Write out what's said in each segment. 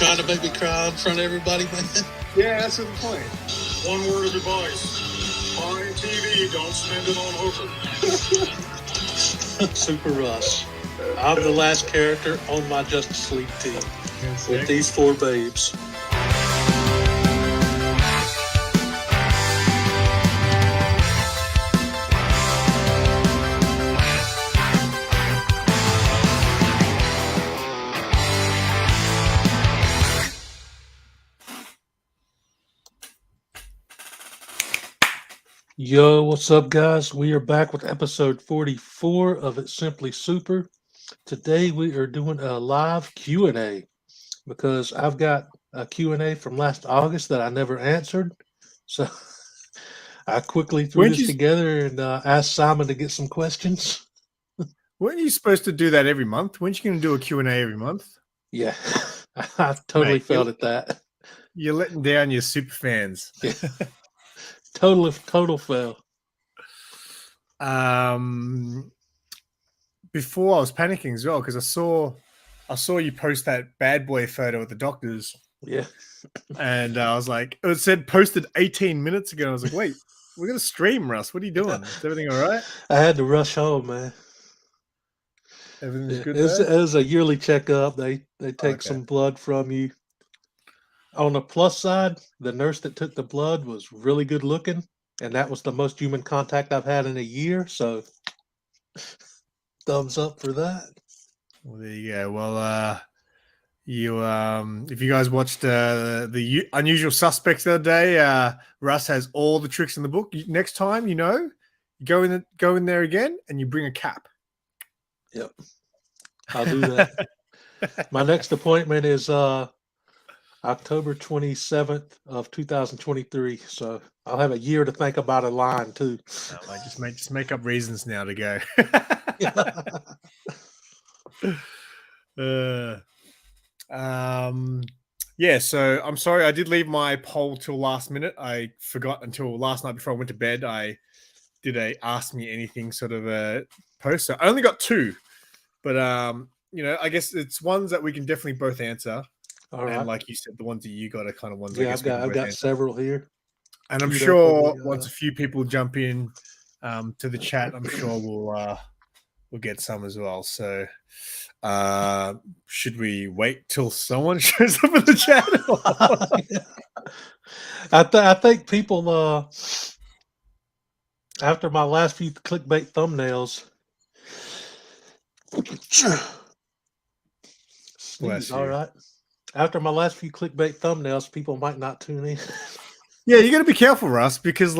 trying to make me cry in front of everybody, man? Yeah, that's the point. One word of advice. Buy TV, don't spend it on Hooker. Super Russ. I'm the last character on my Justice League team with these four babes. Yo, what's up, guys? We are back with episode 44 of It's Simply Super. Today we are doing a live Q&A because I've got a Q&A from last August that I never answered. So I quickly threw this together and asked Simon to get some questions. Weren't you supposed to do that every month? Weren't you going to do a Q&A every month? Yeah, I totally failed at that. You're letting down your super fans. Yeah. Total fail. Before I was panicking as well because I saw you post that bad boy photo with the doctors. Yeah. And I was like, it said posted 18 minutes ago. I was like, wait, we're gonna stream, Russ. What are you doing? Is everything all right? I had to rush home, man. Everything's good. It was a yearly checkup. They take some blood from you. On the plus side, the nurse that took the blood was really good looking, and that was the most human contact I've had in a year. So, thumbs up for that. Well, there you go. Well, if you guys watched the Unusual Suspects the other day, Russ has all the tricks in the book. Next time, you go in there again, and you bring a cap. Yep, I'll do that. My next appointment is October 27th of 2023. So I'll have a year to think about a line too. I just make up reasons now to go. Yeah, so I'm sorry I did leave my poll till last minute. I forgot until last night before I went to bed. I did a ask me anything sort of a post. So I only got two, but I guess it's ones that we can definitely both answer. All right. And like you said, the ones that you got are kind of ones. Yeah, I've got several here, and I'm sure once a few people jump in to the chat, I'm sure we'll get some as well. So, should we wait till someone shows up in the chat? I think people after my last few clickbait thumbnails. Bless you. All right. After my last few clickbait thumbnails, people might not tune in. Yeah, you got to be careful, Russ, because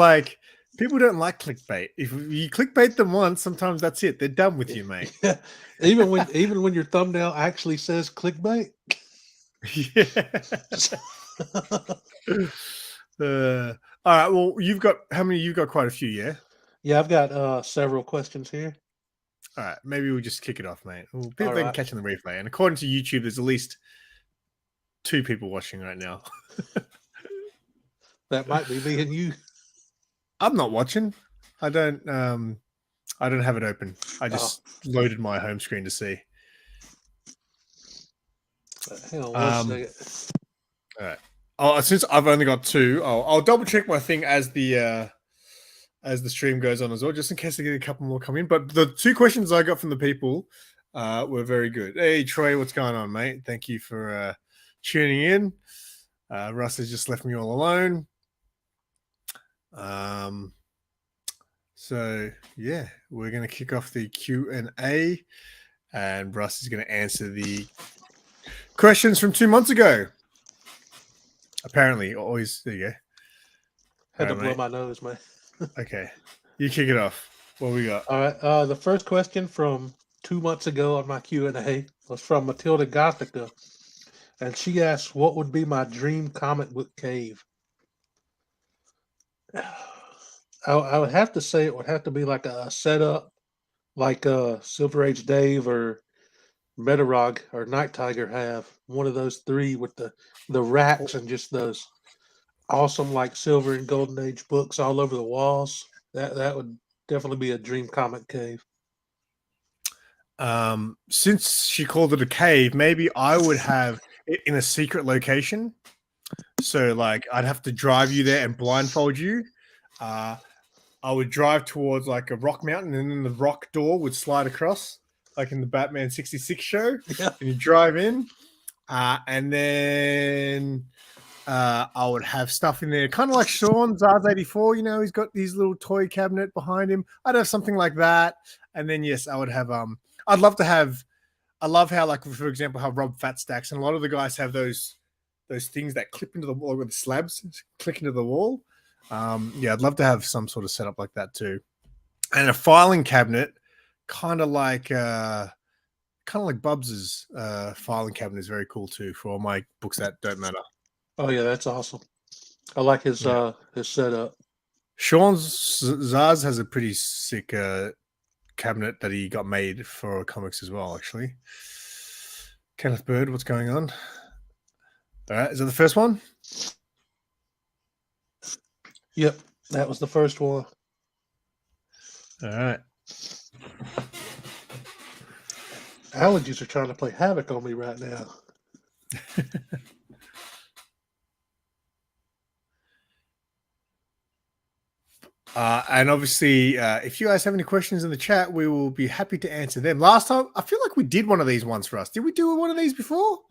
people don't like clickbait. If you clickbait them once, sometimes that's it. They're done with you, mate. Yeah. Even when your thumbnail actually says clickbait. Yeah. All right. Well, you've got how many? You've got quite a few, yeah. Yeah, I've got several questions here. All right, maybe we'll just kick it off, mate. People can catch on the replay, and according to YouTube, there's at least 2 people watching right now. That might be me and you. I'm not watching. I don't have it open. I just loaded my home screen to see. Hang on one second. All right. Oh, since I've only got 2, I'll double check my thing as the stream goes on as well, just in case I get a couple more come in. But the 2 questions I got from the people were very good. Hey, Troy, what's going on, mate? Thank you for tuning in. Russ has just left me all alone. So yeah, we're going to kick off the Q&A, and Russ is going to answer the questions from 2 months ago. Apparently, always there you go. Had to blow my nose, man. Okay, you kick it off. What we got? All right. The first question from 2 months ago on my Q&A was from Matilda Gothica, and she asked, "What would be my dream comic book cave?" I would have to say it would have to be like a setup, like Silver Age Dave or Metarog or Night Tiger have. One of those 3 with the racks and just those awesome like Silver and Golden Age books all over the walls. That would definitely be a dream comic cave. Since she called it a cave, maybe I would have in a secret location. So like I'd have to drive you there and blindfold you. I would drive towards like a rock mountain, and then the rock door would slide across, like in the Batman 66 show. Yeah. And you drive in, and then I would have stuff in there, kind of like Sean Zars 84. You know, he's got his little toy cabinet behind him. I'd have something like that, and then yes, I would have. I'd love to have. I love how, like, for example, how Rob Fat stacks, and a lot of the guys have those things that clip into the wall with the slabs, click into the wall. Yeah, I'd love to have some sort of setup like that too, and a filing cabinet, kind of like Bubs's filing cabinet is very cool too for all my books that don't matter. Oh yeah, that's awesome. I like his setup. Sean Zars has a pretty sick cabinet that he got made for comics as well, actually. Kenneth Bird, what's going on? All right, is that the first one? Yep, that was the first one. All right. Allergies are trying to play havoc on me right now. And obviously, if you guys have any questions in the chat, we will be happy to answer them. Last time, I feel like we did one of these once for us. Did we do one of these before?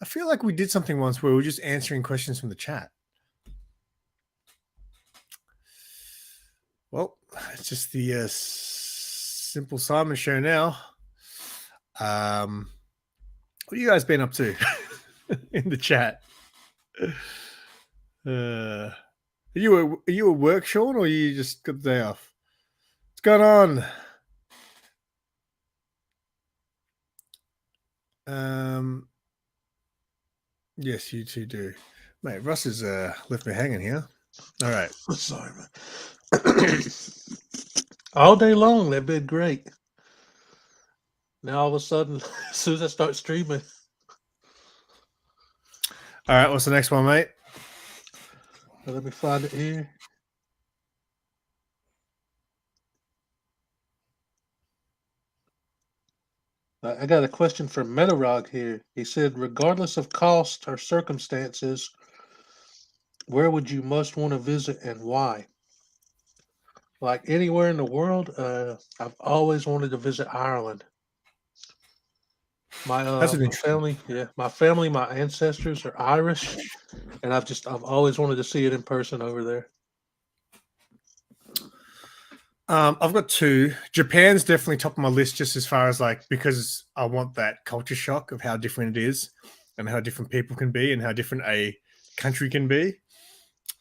I feel like we did something once where we were just answering questions from the chat. Well, it's just the Simple Simon show now. What have you guys been up to in the chat? Are you at work, Sean, or you just got the day off? What's going on? Yes, you two do. Mate, Russ has left me hanging here. All right. Sorry, man. All day long, they've been great. Now all of a sudden, as soon as I start streaming. All right, what's the next one, mate? Let me find it here. I got a question from Metarog here. He said, regardless of cost or circumstances, where would you most want to visit and why? Like anywhere in the world, I've always wanted to visit Ireland. My family, my ancestors are Irish, and I've always wanted to see it in person over there. I've got two. Japan's definitely top of my list, just as far as like, because I want that culture shock of how different it is and how different people can be and how different a country can be.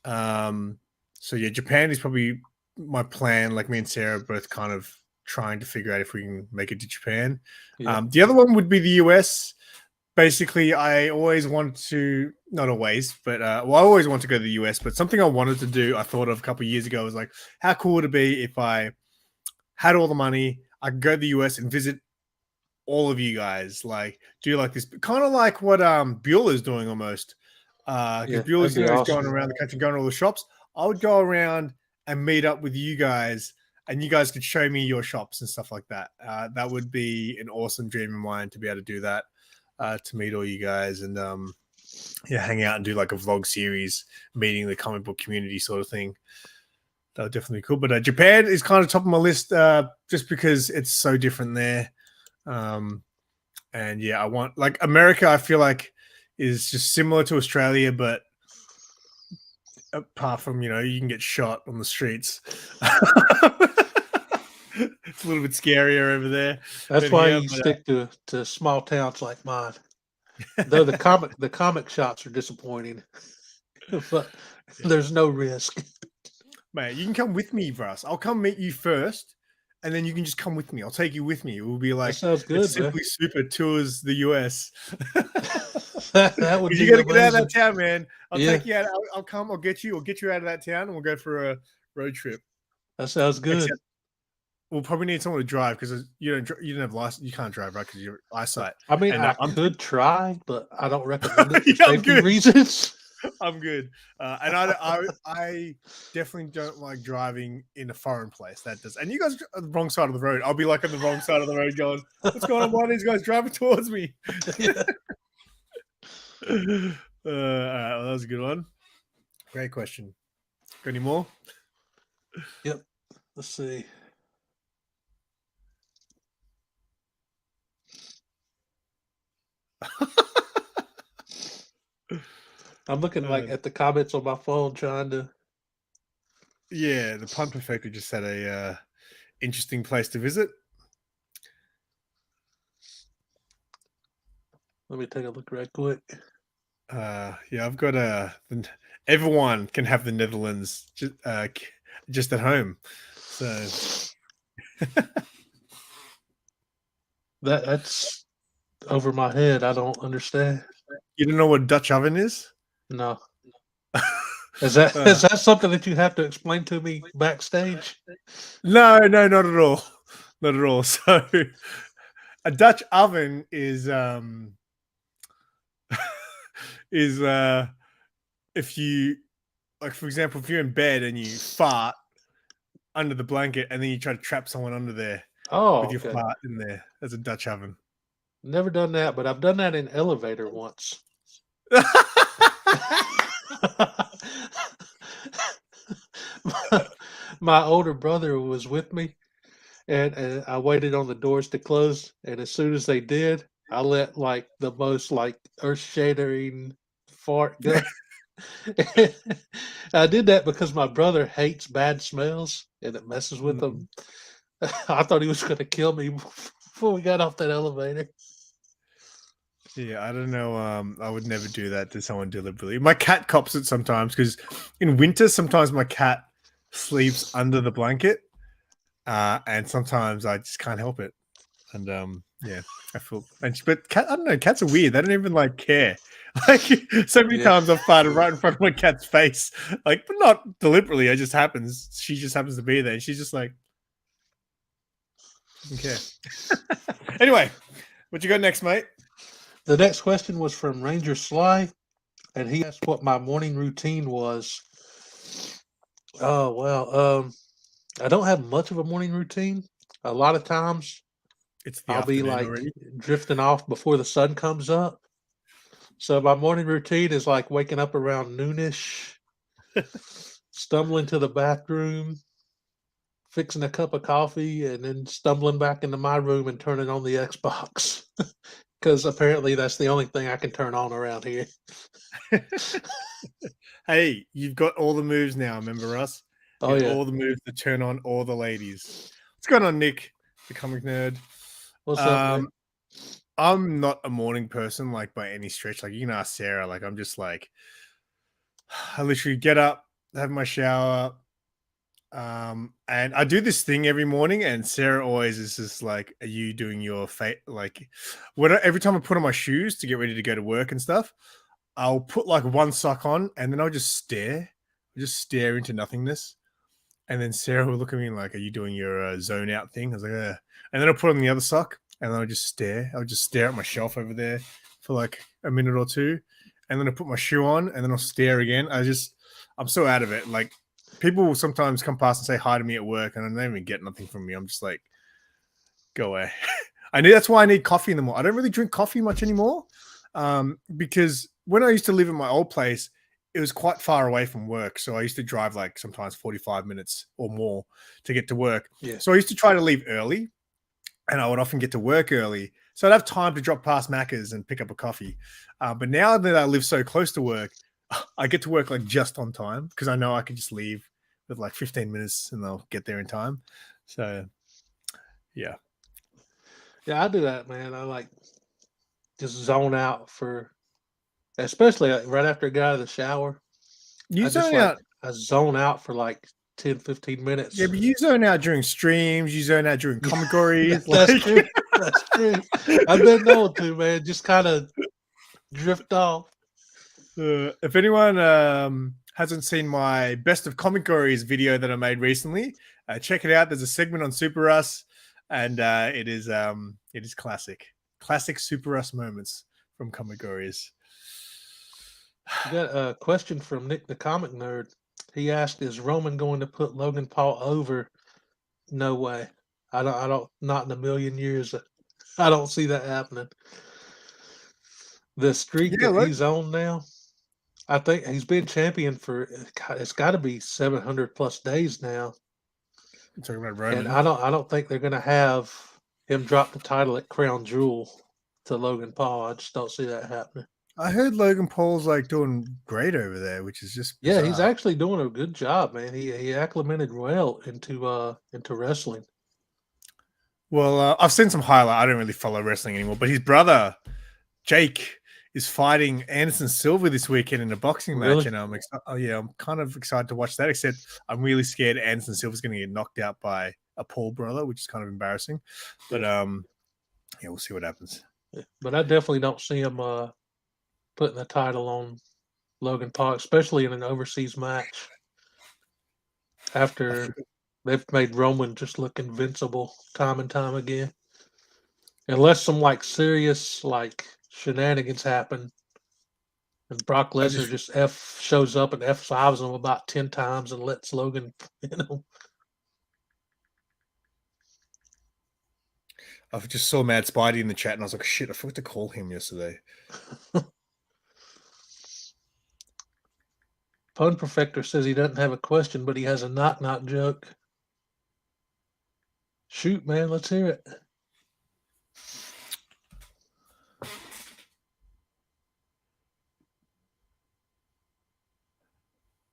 So yeah, Japan is probably my plan. Like me and Sarah both kind of trying to figure out if we can make it to Japan. Yeah. The other one would be the US. Basically, I always wanted to, not always, but I always want to go to the US, but something I wanted to do, I thought of a couple of years ago, was like, how cool would it be if I had all the money, I could go to the US and visit all of you guys, like do like this, kind of like what Bueller is doing almost. Because Bueller's going around the country, going to all the shops. I would go around and meet up with you guys, and you guys could show me your shops and stuff like that. That would be an awesome dream of mine, to be able to do that, to meet all you guys and hang out and do like a vlog series, meeting the comic book community sort of thing. That would definitely be cool. But Japan is kind of top of my list, just because it's so different there. And yeah, I want, like, America, I feel like is just similar to Australia, but apart from, you can get shot on the streets. It's a little bit scarier over there. That's why you stick to small towns like mine. Though the comic shops are disappointing, but there's no risk. Mate, you can come with me, Russ. I'll come meet you first, and then you can just come with me. I'll take you with me. It will be like, that sounds good. Simply Super tours the US. that would be you got to get out of that town, man. I'll take you out. I'll come. I'll get you out of that town, and we'll go for a road trip. That sounds good. Except we'll probably need someone to drive, because you don't have license. You can't drive, right? Because your eyesight. I mean, I could try, but I don't recommend it for safety reasons. I'm good, and I definitely don't like driving in a foreign place. That does, and you guys are on the wrong side of the road. I'll be like on the wrong side of the road, going, "What's going on? Why are these guys driving towards me?" All right, well, that was a good one. Great question. Got any more? Yep. Let's see. I'm looking like at the comments on my phone trying to. Yeah, the Pun Perfector just had a interesting place to visit. Let me take a look right quick. Yeah, I've got everyone can have the Netherlands just at home. So That's over my head. I don't understand. you don't know what Dutch oven is? No. Is that is that something that you have to explain to me backstage? No, not at all. Not at all. So a Dutch oven is is if you, like, for example, if you're in bed and you fart under the blanket and then you try to trap someone under there Oh, with your okay. fart in there. That's a Dutch oven. Never done that, but I've done that in elevator once. My older brother was with me, and I waited on the doors to close, and as soon as they did, I let like the most like earth-shattering fart go. I did that because my brother hates bad smells and it messes with him. I thought he was going to kill me before we got off that elevator. Yeah, I don't know. I would never do that to someone deliberately. My cat cops it sometimes because in winter, sometimes my cat sleeps under the blanket, and sometimes I just can't help it. And yeah, I feel. But cat, I don't know. Cats are weird. They don't even like care. Like so many Yeah. times I've farted right in front of my cat's face, like, but not deliberately. It just happens. She just happens to be there, and she's just like, doesn't care. Anyway, what you got next, mate? The next question was from Ranger Sly, and he asked what my morning routine was. Oh, well, I don't have much of a morning routine. A lot of times It's the I'll be afternoon like already. drifting off before the sun comes up. So my morning routine is like waking up around noonish, stumbling to the bathroom, fixing a cup of coffee, and then stumbling back into my room and turning on the Xbox. Because apparently that's the only thing I can turn on around here. Hey, you've got all the moves now, remember us? Oh, You got yeah. all the moves to turn on all the ladies. What's going on, Nick, the comic nerd? What's up, Nick? I'm not a morning person, like, by any stretch. Like, you can ask Sarah. Like, I'm just like, I literally get up, have my shower, and I do this thing every morning, and Sarah always is just like, "Are you doing your like?" Every time I put on my shoes to get ready to go to work and stuff, I'll put like one sock on, and then I'll just stare into nothingness. And then Sarah will look at me like, "Are you doing your zone out thing?" I was like, "Ugh." And then I'll put on the other sock, and then I'll just stare. I'll just stare at my shelf over there for like a minute or two, and then I put my shoe on, and then I'll stare again. I'm so out of it. Like, people will sometimes come past and say hi to me at work, and I don't even get nothing from me. I'm just like, go away. That's why I need coffee in the morning. I don't really drink coffee much anymore, because when I used to live in my old place, it was quite far away from work. So I used to drive like sometimes 45 minutes or more to get to work. Yeah. So I used to try to leave early, and I would often get to work early. So I'd have time to drop past Macca's and pick up a coffee. But now that I live so close to work, I get to work like just on time because I know I can just leave with like 15 minutes and I'll get there in time. So yeah. Yeah, I do that, man. I like just zone out for, especially right after I got out of the shower. You I just zone like, out. I zone out for like 10, 15 minutes. Yeah, but you zone out during streams. You zone out during comic gories. That's Like, true. That's true. I've been known to, man. Just kind of drift off. if anyone hasn't seen my best of comic gories video that I made recently, check it out. There's a segment on Super Russ, and it is classic Super Russ moments from comic gories. We got a question from Nick the Comic Nerd. He asked, "Is Roman going to put Logan Paul over?" No way. I don't. Not in a million years. I don't see that happening. the streak Yeah, that look. he's on now, I think he's been champion for it's got to be 700 plus days now, I'm talking about and Roman. I don't think they're going to have him drop the title at Crown Jewel to Logan Paul. I just don't see that happening. I heard Logan Paul's like doing great over there, which is just Yeah, bizarre. he's actually doing a good job, man. He acclimated well into wrestling. Well, I've seen some highlight. I don't really follow wrestling anymore, but his brother Jake is fighting Anderson Silva this weekend in a boxing match, Really? and I'm kind of excited to watch that. Except I'm really scared Anderson Silva's going to get knocked out by a Paul brother, which is kind of embarrassing. But yeah, we'll see what happens. Yeah. But I definitely don't see him putting the title on Logan Paul, especially in an overseas match. After they've made Roman just look invincible time and time again. Unless some like serious like shenanigans happen and Brock Lesnar just shows up and F5s him about 10 times and lets Logan, I just saw Mad Spidey in the chat and I was like, shit, I forgot to call him yesterday. Pun Perfector says he doesn't have a question, but he has a knock-knock joke. Shoot, man, let's hear it.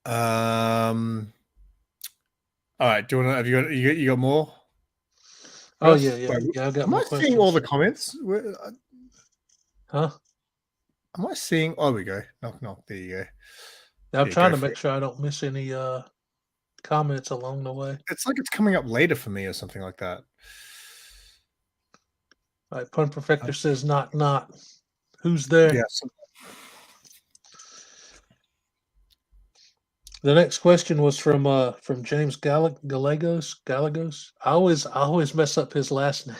All right. Do you want to? Have you got more? Oh Russ? yeah. I've got Am more I questions. seeing all the comments? Huh? Am I seeing? Oh, we go. Knock knock. There you go. I'm trying to make sure I don't miss any comments along the way. It's like it's coming up later for me or something like that. All right, Pun Perfector says knock knock. Who's there? Yes. The next question was from James Gallegos. I always mess up his last name.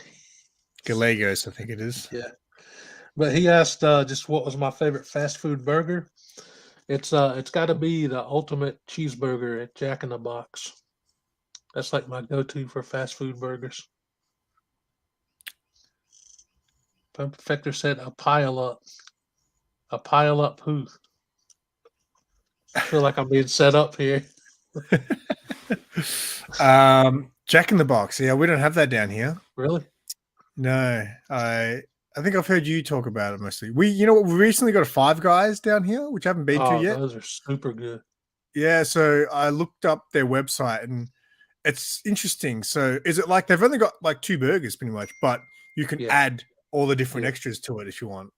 Gallegos, I think it is. Yeah. But he asked just what was my favorite fast food burger. It's got to be the ultimate cheeseburger at Jack in the Box. That's like my go-to for fast food burgers. Pun Perfector said a pile up. A pile up who? I feel like I'm being set up here. Jack in the Box. Yeah, we don't have that down here. Really? No, I think I've heard you talk about it mostly. We recently got a Five Guys down here, which I haven't been to yet. Those are super good. Yeah, so I looked up their website and it's interesting. So is it like they've only got like 2 burgers pretty much, but you can add all the different extras to it if you want.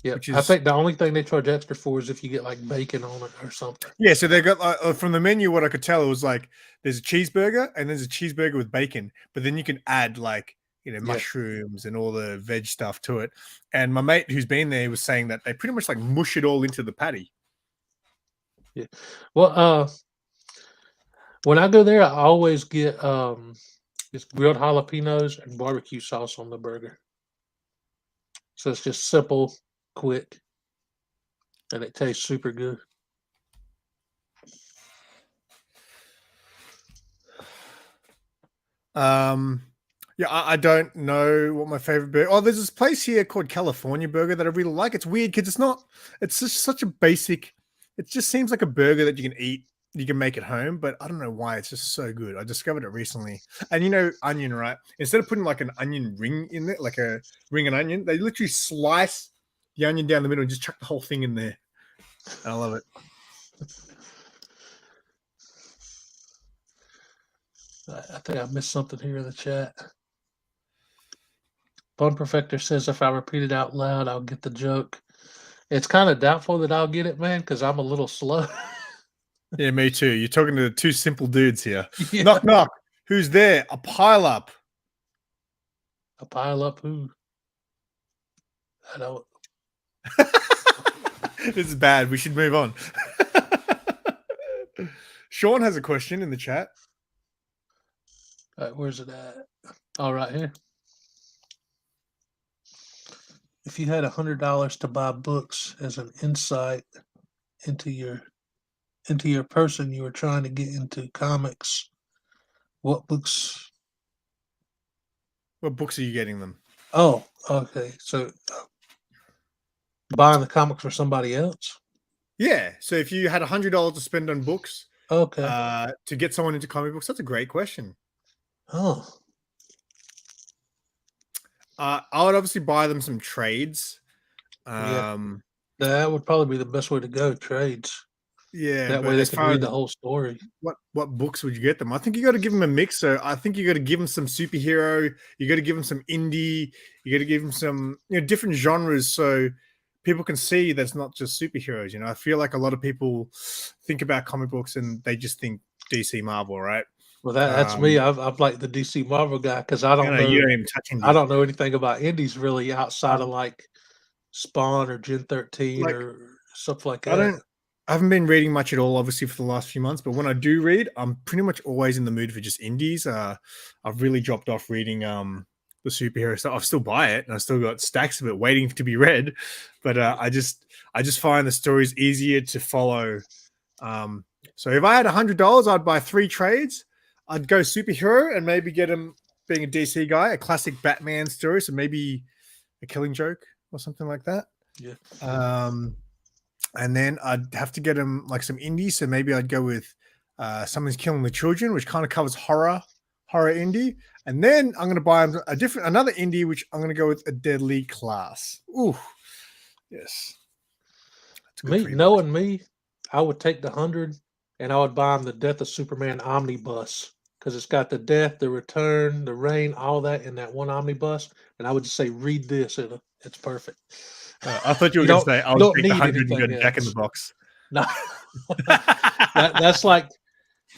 Yeah, I think the only thing they charge extra for is if you get like bacon on it or something. Yeah, so they got from the menu. What I could tell, it was like there's a cheeseburger and there's a cheeseburger with bacon, but then you can add like mushrooms and all the veg stuff to it. And my mate who's been there was saying that they pretty much like mush it all into the patty. Yeah, well, when I go there, I always get just grilled jalapenos and barbecue sauce on the burger. So it's just simple, quick, and it tastes super good. Yeah, I don't know what my favorite burger. Oh, there's this place here called California Burger that I really like. It's weird because it's just such a basic. It just seems like a burger that you can eat, you can make at home, but I don't know why it's just so good. I discovered it recently. And onion, right? Instead of putting like an onion ring in there, like a ring and onion, they literally slice the onion down the middle and just chuck the whole thing in there. And I love it. I think I missed something here in the chat. Pun Perfector says if I repeat it out loud, I'll get the joke. It's kind of doubtful that I'll get it, man, because I'm a little slow. Yeah, me too. You're talking to 2 simple dudes here. Yeah. Knock, knock. Who's there? A pile up. A pile up who? I don't. This is bad. We should move on. Sean has a question in the chat. All right, where's it at? Oh, right here. If you had $100 to buy books as an insight into your person you were trying to get into comics, what books? What books are you getting them? Oh, okay. So Buying the comics for somebody else. Yeah. So if you had $100 to spend on books Okay. to get someone into comic books, that's a great question. Oh, I would obviously buy them some trades. yeah. That would probably be the best way to go. Trades. Yeah, That but way they as can far read as the whole story. what books would you get them? I think you got to give them a mix. So I think you got to give them some superhero. You got to give them some indie. You got to give them some different genres, so people can see that's not just superheroes. I feel like a lot of people think about comic books and they just think DC, Marvel, right? Well, that's me. I've like the DC Marvel guy because I don't know. You don't even touch indie. I don't know anything about indies really outside of like Spawn or Gen 13 Like, or stuff like that. I haven't been reading much at all, obviously, for the last few months. But when I do read, I'm pretty much always in the mood for just indies. I've really dropped off reading the superhero stuff. I've still buy it, and I still got stacks of it waiting to be read. But I just find the stories easier to follow. So if I had $100, I'd buy 3 trades. I'd go superhero and maybe get him being a DC guy, a classic Batman story. So maybe a Killing Joke or something like that. Yeah. And then I'd have to get him like some indie. So maybe I'd go with Someone's Killing the Children, which kind of covers horror indie. And then I'm going to buy him another indie, which I'm going to go with A Deadly Class. Ooh, yes. Knowing me, I would take the 100 and I would buy him the Death of Superman omnibus because it's got the death, the return, the reign, all that in that one omnibus. And I would just say, read this. It's perfect. I thought you were going to say, I'll take the 100 and go to Jack in the Box. No. That's like,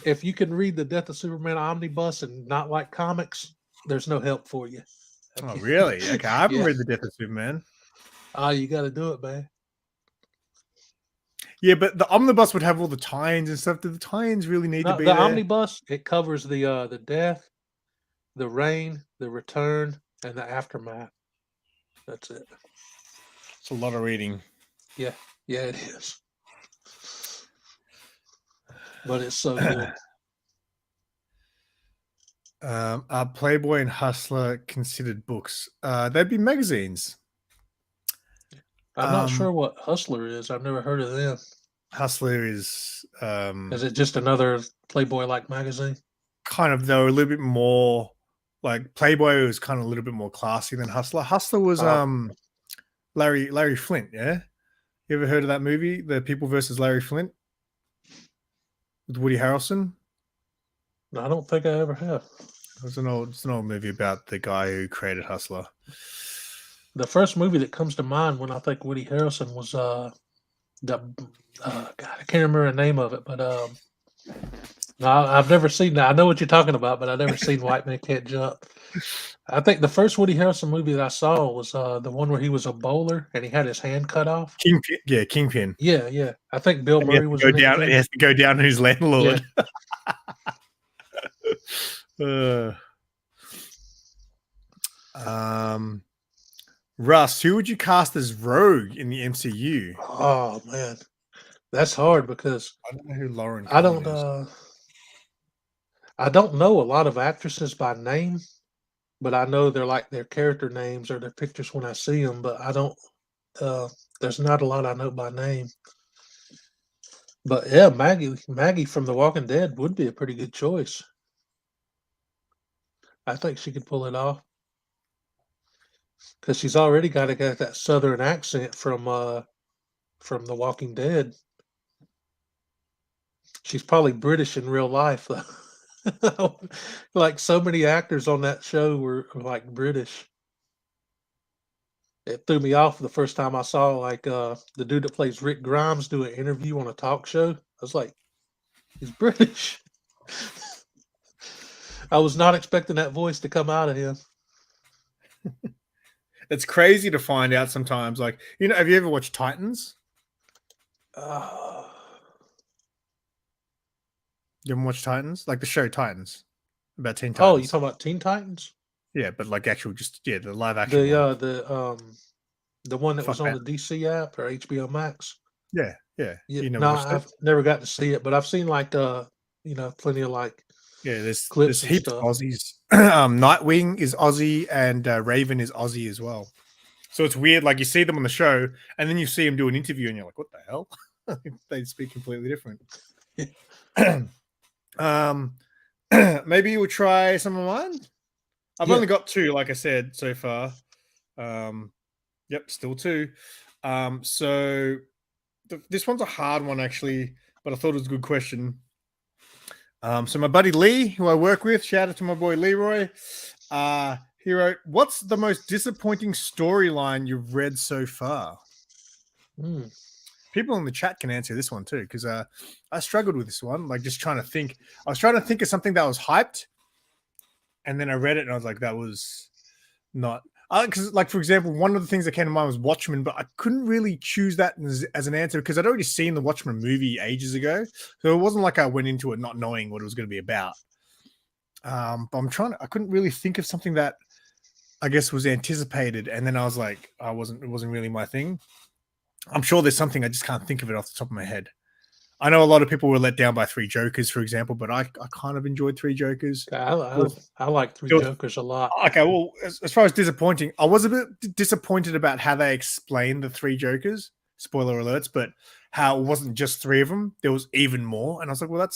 if you can read the Death of Superman omnibus and not like comics, there's no help for you. Oh, really? Okay, I haven't read the Death of Superman. Oh, you got to do it, man. Yeah, but the omnibus would have all the tie-ins and stuff. Do the tie-ins really need to be the there? omnibus, it covers the death, the reign, the return, and the aftermath. That's it. It's a lot of reading. Yeah, it is. But it's so good. Are Playboy and Hustler considered books? They'd be magazines. I'm not sure what Hustler is. I've never heard of them. Hustler is it just another Playboy-like magazine? Kind of, though, a little bit more like Playboy was kind of a little bit more classy than Hustler. Hustler was Larry Flint, yeah? You ever heard of that movie, The People versus Larry Flint? With Woody Harrelson? No, I don't think I ever have. It's an old movie about the guy who created Hustler. The first movie that comes to mind when I think Woody Harrelson was God, I can't remember the name of it, but no, I've never seen that. I know what you're talking about, but I've never seen White Man Can't Jump. I think the first Woody Harrelson movie that I saw was the one where he was a bowler and he had his hand cut off. Kingpin. Yeah. I think Bill Murray was in it. He has to go down to his landlord. Yeah. Russ, who would you cast as Rogue in the MCU? Oh man, that's hard because I don't know who Lauren. I don't know a lot of actresses by name, but I know they're like their character names or their pictures when I see them. But I don't. There's not a lot I know by name. But yeah, Maggie from The Walking Dead would be a pretty good choice. I think she could pull it off because she's already got that Southern accent from The Walking Dead. She's probably British in real life, though. Like so many actors on that show were like British. It threw me off the first time I saw like the dude that plays Rick Grimes do an interview on a talk show. I was like, he's British. I was not expecting that voice to come out of him. It's crazy to find out sometimes. Like, have you ever watched Titans? You haven't watched Titans? Like the show Titans? About Teen Titans. Oh, you talking about Teen Titans? Yeah, but like actual the live action the one that was on the DC app or HBO Max. Yeah. I've never got to see it, but I've seen like plenty of like there's clips heaps stuff. of Aussies. Nightwing is Aussie and Raven is Aussie as well. So it's weird. Like you see them on the show, and then you see them do an interview, and you're like, "What the hell?" They speak completely different. Maybe we'll try some of mine. I've Yeah. only got 2, like I said, so far. Yep, still 2. So this one's a hard one actually, but I thought it was a good question. So my buddy Lee, who I work with, shout out to my boy Leroy. He wrote, "What's the most disappointing storyline you've read so far?" People in the chat can answer this one too, because I struggled with this one. Like just trying to think. I was trying to think of something that was hyped, and then I read it and I was like, that was not. Because, like, for example, one of the things that came to mind was Watchmen, but I couldn't really choose that as an answer because I'd already seen the Watchmen movie ages ago. So it wasn't like I went into it not knowing what it was going to be about. But I couldn't really think of something that I guess was anticipated. And then I was like, it wasn't really my thing. I'm sure there's something, I just can't think of it off the top of my head. I know a lot of people were let down by Three Jokers, for example, but I kind of enjoyed Three Jokers. I like Three Jokers a lot. Okay, well, as far as disappointing, I was a bit disappointed about how they explained the Three Jokers. Spoiler alerts, but how it wasn't just 3 of them; there was even more. And I was like, well,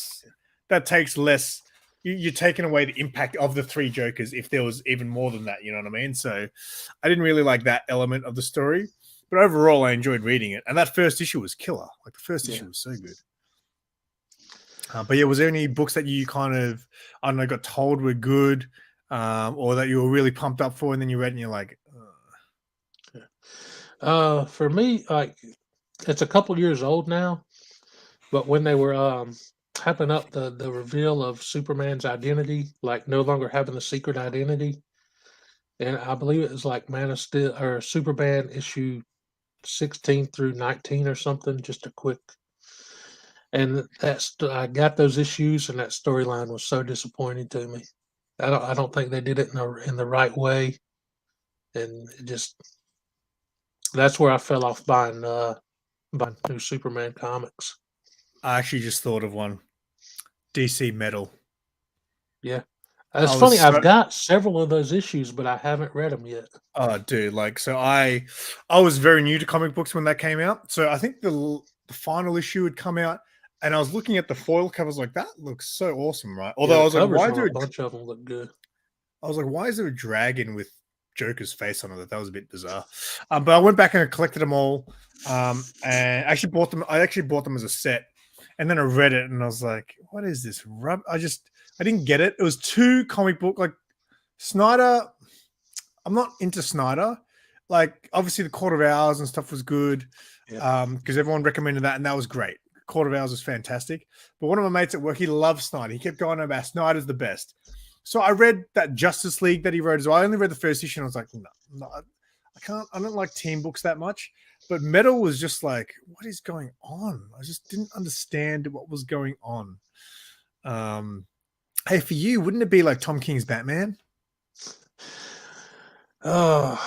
that takes less. You're taking away the impact of the 3 Jokers if there was even more than that. You know what I mean? So I didn't really like that element of the story, but overall, I enjoyed reading it. And that first issue was killer. Like the first issue was so good. But yeah, was there any books that you kind of, I don't know, got told were good, or that you were really pumped up for, and then you read and you're like, for me, like it's a couple years old now, but when they were hyping up the reveal of Superman's identity, like no longer having a secret identity, and I believe it was like Man of Steel or Superman issue 16 through 19 or something, just a quick. And I got those issues, and that storyline was so disappointing to me. I don't think they did it in the right way, and it just that's where I fell off buying new Superman comics. I actually just thought of one, DC Metal. Yeah, it's I was funny. so- I've got several of those issues, but I haven't read them yet. Oh, dude, like, so I was very new to comic books when that came out. So I think the final issue had come out, and I was looking at the foil covers like, that looks so awesome, right? Although Yeah, I was like, why is there a bunch of them look good? I was like, why is there a dragon with Joker's face on it? That was a bit bizarre. But I went back and I collected them all, and actually bought them. I actually bought them as a set, and then I read it and I was like, what is this? I didn't get it. It was too comic book, like Snyder. I'm not into Snyder. Like, obviously the Court of Owls and stuff was good, because everyone recommended that, and that was great. Court of Owls was fantastic. But one of my mates at work, he loves Snyder. He kept going about Snyder's the best. So I read that Justice League that he wrote as well. I only read the first issue, and I was like, no, I don't like team books that much. But Metal was just like, what is going on? I just didn't understand what was going on. Hey, for you, wouldn't it be like Tom King's Batman? Oh,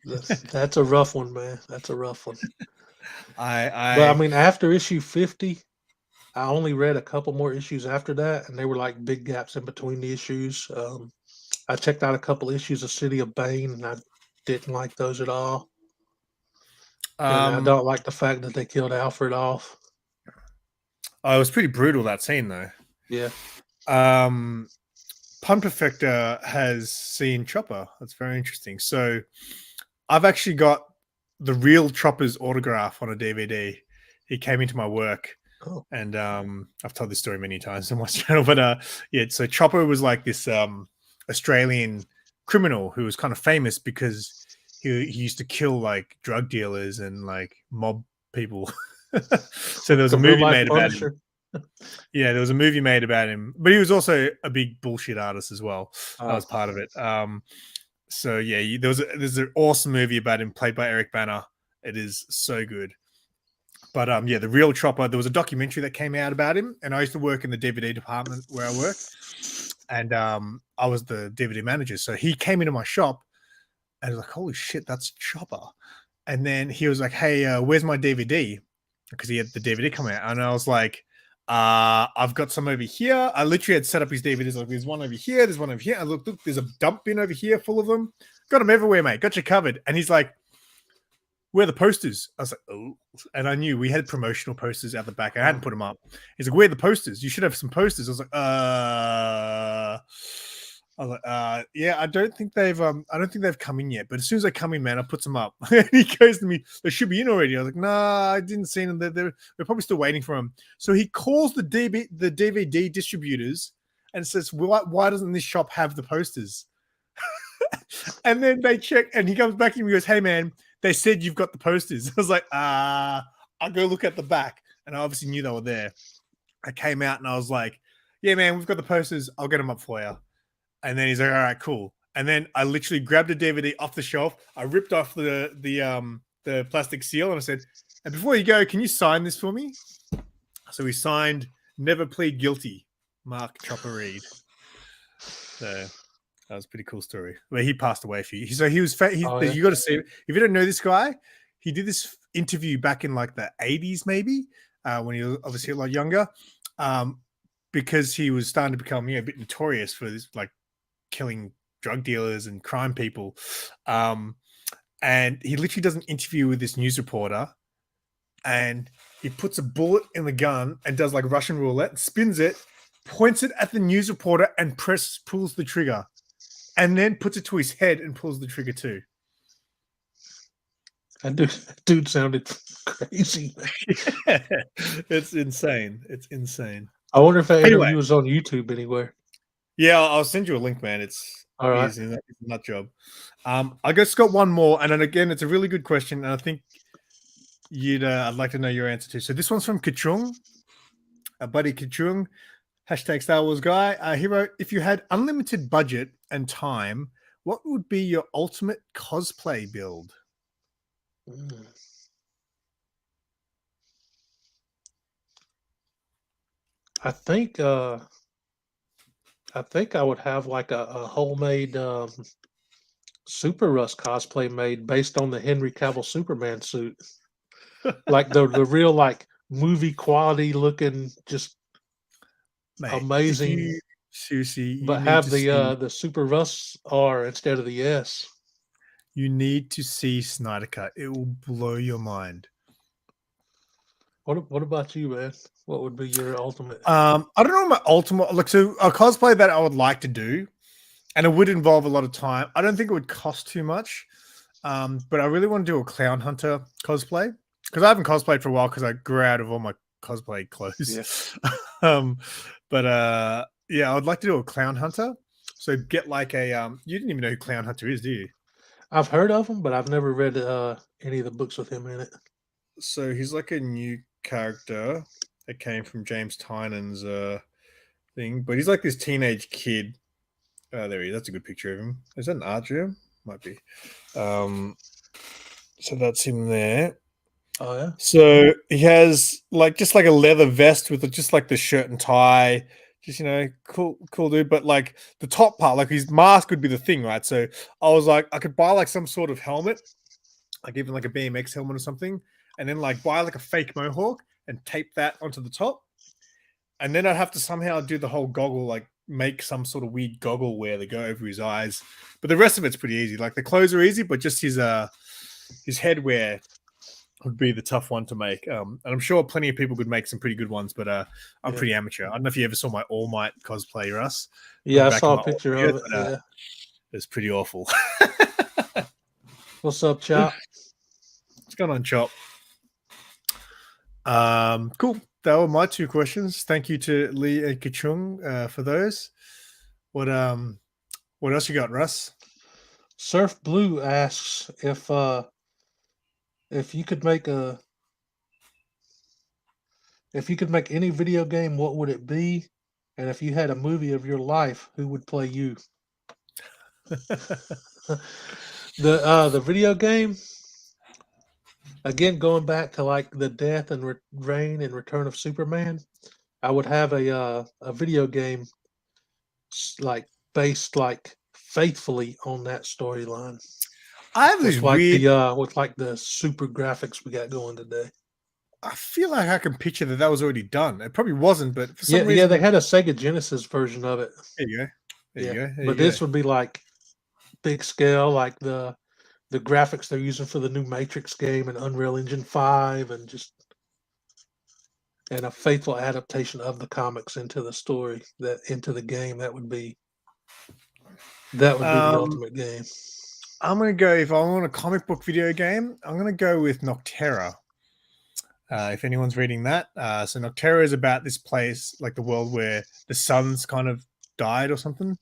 that's a rough one, man. That's a rough one. But I mean, after issue 50, I only read a couple more issues after that, and they were like big gaps in between the issues. I checked out a couple issues of City of Bane, and I didn't like those at all. And I don't like the fact that they killed Alfred off. Oh, it was pretty brutal, that scene, though. Yeah. Pun Perfector has seen Chopper. That's very interesting. So I've actually got the real Chopper's autograph on a DVD. He came into my work. Oh. And I've told this story many times on my channel, but yeah, so Chopper was like this Australian criminal who was kind of famous because he used to kill like drug dealers and like mob people. So there was a movie made about him. Yeah, there was a movie made about him, but he was also a big bullshit artist as well. That was part of it. So yeah, there's an awesome movie about him played by Eric Bana. It is so good. But yeah, the real Chopper, there was a documentary that came out about him, and I used to work in the DVD department where I work, and I was the DVD manager. So he came into my shop, and I was like, holy shit, that's Chopper. And then he was like, hey, where's my DVD? Because he had the DVD coming out. And I was like, I've got some over here. I literally had set up his DVDs. Like, there's one over here, there's one over here. And look, there's a dump bin over here full of them. Got them everywhere, mate. Got you covered. And he's like, where are the posters? I was like, oh. And I knew we had promotional posters out the back. I hadn't put them up. He's like, where are the posters? You should have some posters. I was like, yeah, I don't think they've come in yet. But as soon as they come in, man, I'll put some up. And he goes to me, they should be in already. I was like, nah, I didn't see them. They're probably still waiting for them. So he calls the DVD distributors and says, why doesn't this shop have the posters? And then they check, and he comes back and he goes, hey, man, they said you've got the posters. I was like, I'll go look at the back. And I obviously knew they were there. I came out and I was like, yeah, man, we've got the posters. I'll get them up for you. And then he's like, all right, cool. And then I literally grabbed a DVD off the shelf. I ripped off the plastic seal and I said, and before you go, can you sign this for me? So he signed Never Plead Guilty, Mark Chopper Reed. So that was a pretty cool story. Where he passed away for you. So he was. You got to see. If you don't know this guy, he did this interview back in like the 80s, maybe when he was obviously a lot younger, because he was starting to become a bit notorious for this, like killing drug dealers and crime people. And he literally does an interview with this news reporter, and he puts a bullet in the gun and does like Russian roulette, spins it, points it at the news reporter, and pulls the trigger. And then puts it to his head and pulls the trigger too. That dude sounded crazy. Yeah, it's insane. It's insane. I wonder if that interview was on YouTube anywhere. Yeah, I'll send you a link, man. It's all right. Easy. That's a nut job. I just got one more, and then again, it's a really good question, and I think I'd like to know your answer to. So this one's from Kachung, buddy Kachung. Hashtag Star Wars guy. He wrote, if you had unlimited budget and time, what would be your ultimate cosplay build? I think I would have like a homemade Super Russ cosplay made based on the Henry Cavill Superman suit. Like the real like movie quality looking, just mate, amazing. Seriously, but have the Super Russ R instead of the S. You need to see Snyder Cut. It will blow your mind. What about you, man? What would be your ultimate? I don't know my ultimate. Like, so a cosplay that I would like to do, and it would involve a lot of time. I don't think it would cost too much, but I really want to do a Clown Hunter cosplay because I haven't cosplayed for a while because I grew out of all my cosplay clothes. Yeah. Yeah, I would like to do a Clown Hunter. So get like a you didn't even know who Clown Hunter is, do you? I've heard of him, but I've never read any of the books with him in it. So he's like a new character that came from James Tynan's thing, but he's like this teenage kid. There he is. That's a good picture of him. Is that an art gym? Might be. So that's him there. Oh yeah. So he has like just like a leather vest with just like the shirt and tie. Just, cool dude. But like the top part, like his mask would be the thing, right? So I was like, I could buy like some sort of helmet, like even like a BMX helmet or something, and then like buy like a fake mohawk and tape that onto the top. And then I'd have to somehow do the whole goggle, like make some sort of weird goggle wear that go over his eyes. But the rest of it's pretty easy. Like the clothes are easy, but just his headwear would be the tough one to make. And I'm sure plenty of people could make some pretty good ones, but I'm pretty amateur. I don't know if you ever saw my All Might cosplay, Russ. Yeah, I saw a picture of it. Yeah. It's pretty awful. What's up, Chop? What's going on, Chop? Cool. That were my two questions. Thank you to Lee and Kachung for those. What else you got, Russ? Surf Blue asks if you could make any video game, what would it be? And if you had a movie of your life, who would play you? The video game, again, going back to like the death and reign and return of Superman, I would have a video game like based like faithfully on that storyline. I have this with like the super graphics we got going today. I feel like I can picture that was already done. It probably wasn't, but for some Yeah, reason, they had a Sega Genesis version of it. there you go. There Yeah, you go. There but you this go. would be like big scale, like the graphics they're using for the new Matrix game and Unreal Engine 5, and just and a faithful adaptation of the comics into the story, that into the game. That would be the Um, ultimate game. I'm gonna go if I want a comic book video game. I'm gonna go with Noctera. If anyone's reading that, so Noctera is about this place, like the world where the sun's kind of died or something.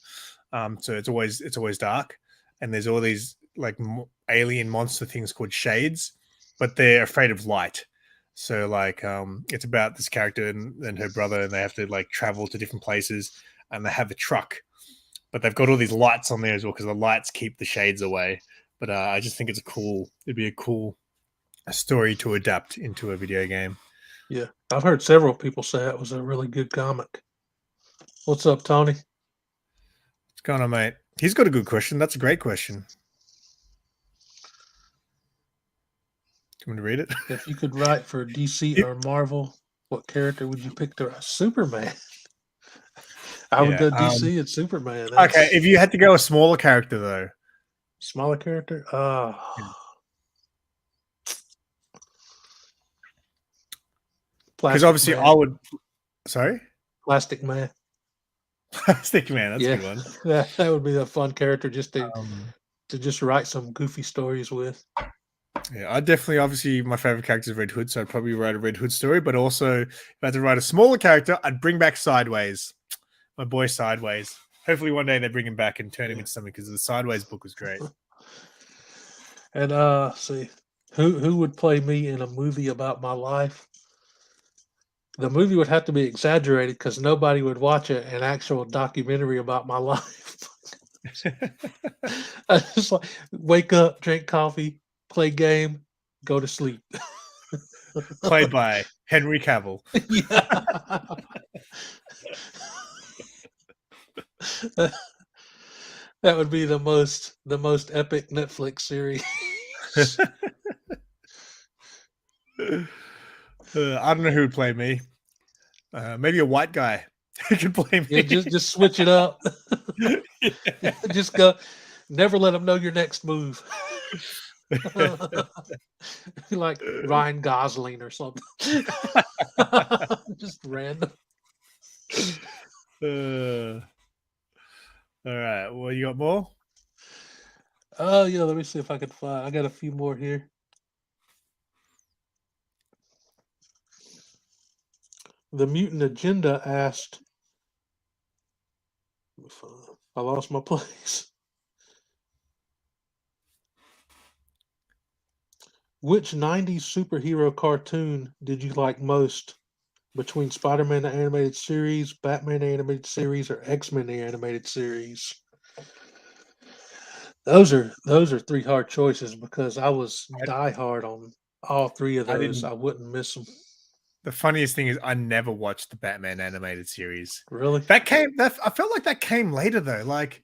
So it's always dark, and there's all these like alien monster things called shades, but they're afraid of light. So like it's about this character and her brother, and they have to like travel to different places, and they have a truck, but they've got all these lights on there as well because the lights keep the shades away. But I just think it'd be a cool story to adapt into a video game. Yeah, I've heard several people say it was a really good comic. What's up, Tony? What's going on, mate? He's got a good question. That's a great question. Do you want me to read it? If you could write for DC or Marvel, what character would you pick to write? Superman. I would go DC and Superman. Okay, if you had to go a smaller character though, smaller character. because obviously Man. I would. Sorry, Plastic Man. Plastic Man. That's a good one. That would be a fun character just to just write some goofy stories with. Yeah, I definitely, obviously, my favorite character is Red Hood, so I'd probably write a Red Hood story. But also, if I had to write a smaller character, I'd bring back Sideways, my boy Sideways. Hopefully, one day they bring him back and turn him into something because the Sideways book was great. And see, who would play me in a movie about my life? The movie would have to be exaggerated because nobody would watch an actual documentary about my life. I just like wake up, drink coffee, play game, go to sleep. Played by Henry Cavill. Yeah. That would be the most epic Netflix series. I don't know who would play me. Maybe a white guy who could play me. Yeah, just switch it up. Yeah. Just go. Never let them know your next move. Like Ryan Gosling or something. Just random. All right. Well, you got more? Oh yeah. Let me see if I can find. I got a few more here. The Mutant Agenda asked. I lost my place. Which 90s superhero cartoon did you like most between Spider-Man the animated series, Batman the animated series, or X-Men the animated series? Those are three hard choices because I was diehard on all three of those. I wouldn't miss them. The funniest thing is I never watched the Batman animated series. Really? I felt like that came later though. Like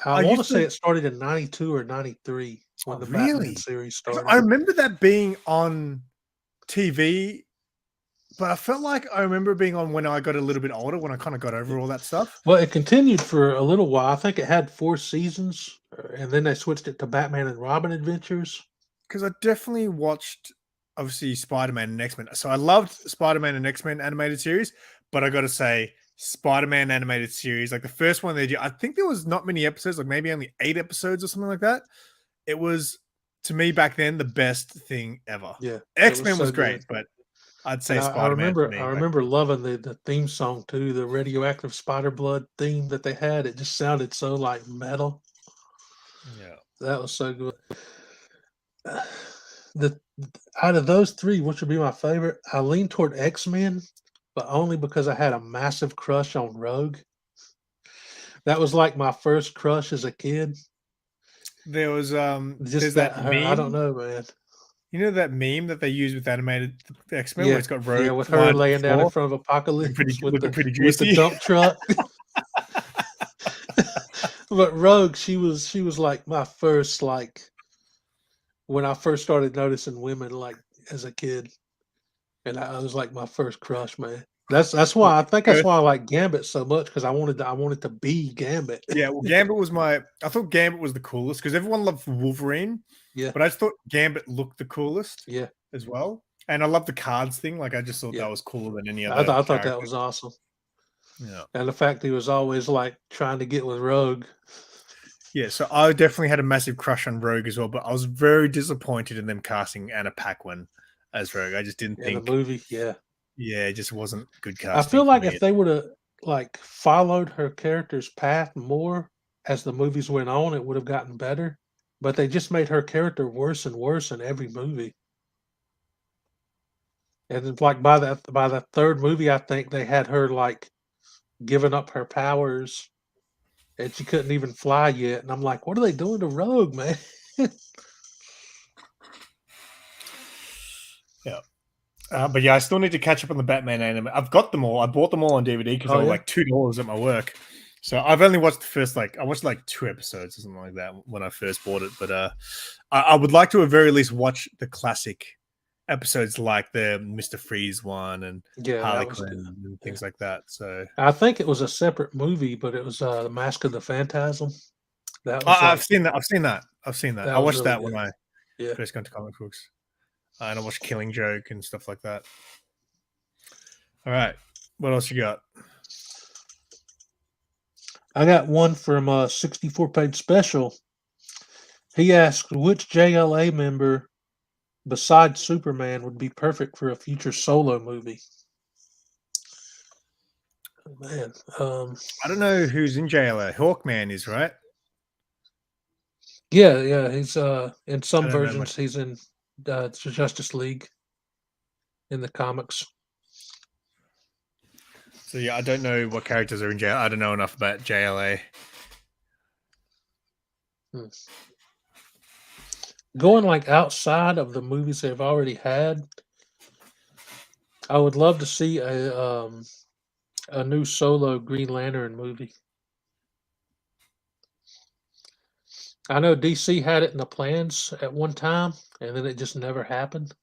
I want to say it started in 92 or 93 when the Batman series started. I remember that being on TV, but I felt like I remember being on when I got a little bit older, when I kind of got over all that stuff. Well, it continued for a little while. I think it had 4 seasons, and then they switched it to Batman and Robin Adventures. Because I definitely watched, obviously, Spider-Man and X-Men. So I loved Spider-Man and X-Men animated series, but I got to say, Spider-Man animated series, like the first one they did, I think there was not many episodes, like maybe only 8 episodes or something like that. It was, to me back then, the best thing ever. Yeah, X-Men was great, but I'd say Spider-Man. I remember loving the theme song too, the radioactive spider blood theme that they had. It just sounded so like metal. Yeah, that was so good. Out of those three, which would be my favorite? I lean toward X-Men, but only because I had a massive crush on Rogue. That was like my first crush as a kid. There was just that meme. I don't know, man. You know that meme that they use with animated X-Men where it's got Rogue? Yeah, with her laying down in front of Apocalypse with the dump truck. But Rogue, she was like my first, like when I first started noticing women, like as a kid. and I was like my first crush, man. That's why I think that's why I like Gambit so much because I wanted to be Gambit. Yeah, well, Gambit was I thought Gambit was the coolest because everyone loved Wolverine. Yeah, But I just thought Gambit looked the coolest. yeah, as well. And I love the cards thing. Like I just thought yeah. that was cooler than any I, other th- I thought that character. was awesome, Yeah. and the fact he was always like trying to get with Rogue. Yeah, so I definitely had a massive crush on Rogue as well, but I was very disappointed in them casting Anna Paquin as Rogue. I just didn't In the think, movie, yeah. yeah, it just wasn't good casting. I feel for like me. if they would have like followed her character's path more as the movies went on, it would have gotten better. But they just made her character worse and worse in every movie. And then, like by the third movie, I think they had her like giving up her powers, and she couldn't even fly yet. And I'm like, what are they doing to Rogue, man? Yeah. But yeah, I still need to catch up on the Batman anime. I've got them all. I bought them all on DVD because Oh, they were yeah? like $2 at my work. So I've only watched the first I watched like 2 episodes or something like that when I first bought it. But I would like to at very least watch the classic episodes like the Mr. Freeze one and Yeah, Harley that was Quinn good. and things like that. So I think it was a separate movie, but it was the Mask of the Phantasm. That was I've seen that. I've seen that. that I was watched really that good. when I Yeah. first got into comic books. And I watched Killing Joke and stuff like that. All right. What else you got? I got one from 64-page special. He asked which JLA member besides Superman would be perfect for a future solo movie. Oh, man, I don't know who's in JLA. Hawkman is, right? yeah, he's in I some don't know much. versions he's in Justice League in the comics. So yeah, I don't know what characters are in JLA. I don't know enough about JLA. Going like outside of the movies they've already had, I would love to see a new solo Green Lantern movie. I know DC had it in the plans at one time, and then it just never happened.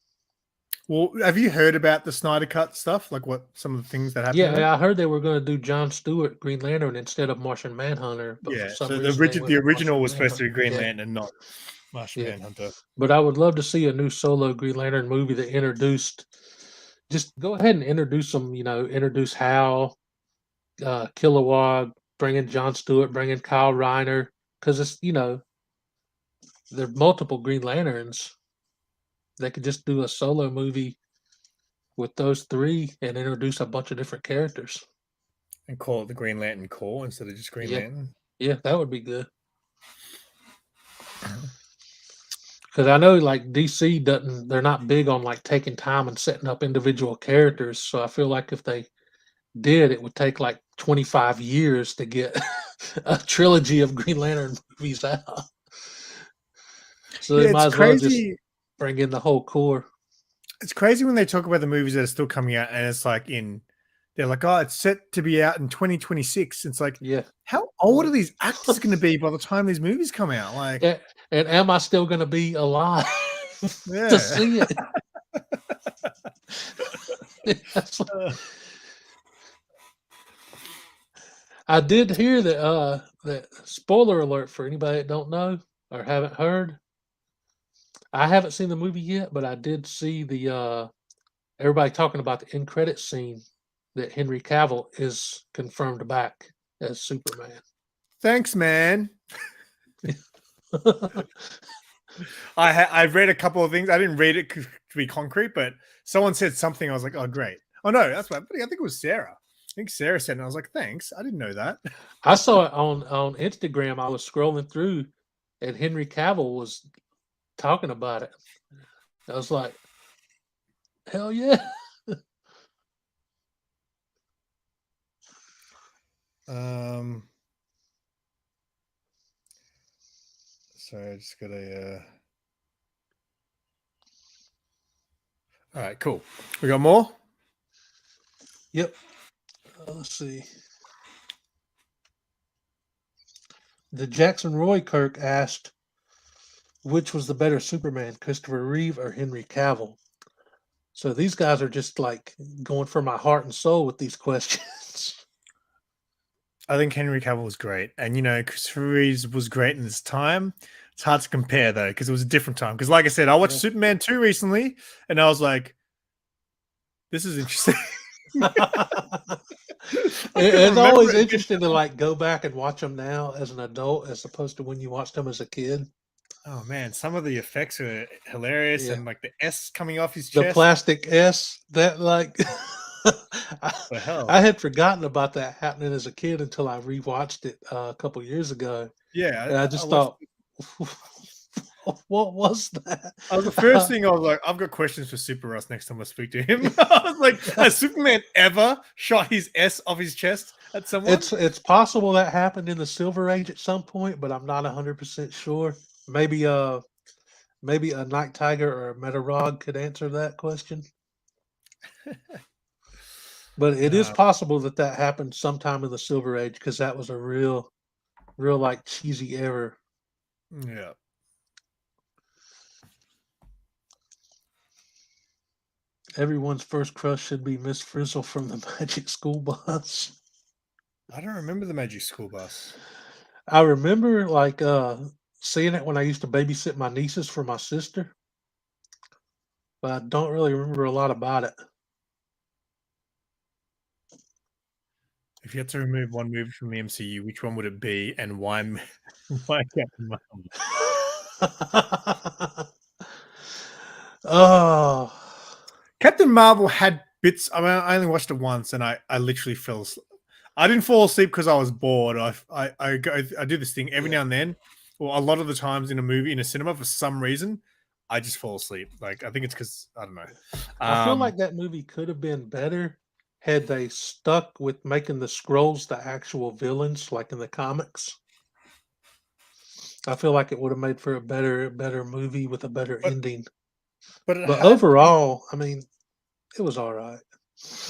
Well, have you heard about the Snyder Cut stuff? Like what some of the things that happened? in it? Yeah, I heard they were going to do John Stewart Green Lantern instead of Martian Manhunter, but for Yeah. some So reason they went the with original Martian was supposed to be Manhunter. Green Yeah, Lantern, not Martian yeah. Manhunter. But I would love to see a new solo Green Lantern movie that introduced. Just go ahead and introduce them. Introduce Hal, Kilowog, bring in John Stewart, bring in Kyle Reiner, because it's there are multiple Green Lanterns. They could just do a solo movie with those three and introduce a bunch of different characters. And call it the Green Lantern Corps instead of just Green Yeah. Lantern. Yeah, that would be good. Because I know like DC they're not big on like taking time and setting up individual characters. So I feel like if they did, it would take like 25 years to get a trilogy of Green Lantern movies out. So they might it's as well just crazy. bring in the whole core. It's crazy when they talk about the movies that are still coming out, and it's like they're like, oh, it's set to be out in 2026. It's like, Yeah. how old are these actors going to be by the time these movies come out? Like, And am I still going to be alive yeah. to see it? I did hear that spoiler alert for anybody that don't know or haven't heard. I haven't seen the movie yet, but I did see the everybody talking about the end credit scene that Henry Cavill is confirmed back as Superman. Thanks, man. I've read a couple of things. I didn't read it to be concrete, but someone said something. I was like, oh, great. Oh, no, that's what I think it was Sarah. I think Sarah said, and I was like, thanks. I didn't know that. I saw it on Instagram. I was scrolling through, and Henry Cavill was talking about it. I was like, hell yeah. So I just got all right, cool. We got more? Yep. Let's see. The Jackson Roy Kirk asked, which was the better Superman, Christopher Reeve or Henry Cavill? So these guys are just like going for my heart and soul with these questions. I think Henry Cavill was great, and Christopher Reeves was great in this time. It's hard to compare though because it was a different time. Because, like I said, I watched Superman 2 recently, and I was like, "This is interesting." It's always interesting to like go back and watch them now as an adult, as opposed to when you watched them as a kid. Oh man, some of the effects are hilarious, and like the S coming off his The chest. plastic S that like. The hell? I had forgotten about that happening as a kid until I rewatched it a couple years ago. Yeah, and I just thought, what was that? The first thing I was like, I've got questions for Super Russ next time I speak to him. I was like, has Superman ever shot his S off his chest at someone? It's possible that happened in the Silver Age at some point, but I'm not 100% sure. Maybe a Night Tiger or a Metarog could answer that question. But it is possible that happened sometime in the Silver Age, because that was a real like cheesy error. Yeah. Everyone's first crush should be Miss Frizzle from the Magic School Bus. I don't remember the Magic School Bus. I remember like seeing it when I used to babysit my nieces for my sister, but I don't really remember a lot about it. If you had to remove one movie from the MCU, which one would it be, and why? Why Captain Marvel? Oh, Captain Marvel had bits. I mean, I only watched it once, and I literally fell asleep. I didn't fall asleep because I was bored. I do this thing every now and then, or a lot of the times in a movie in a cinema for some reason, I just fall asleep. Like I think it's because I don't know. I feel like that movie could have been better had they stuck with making the Skrulls the actual villains, like in the comics. I feel like it would have made for a better movie with a better ending. But overall, I mean, it was all right.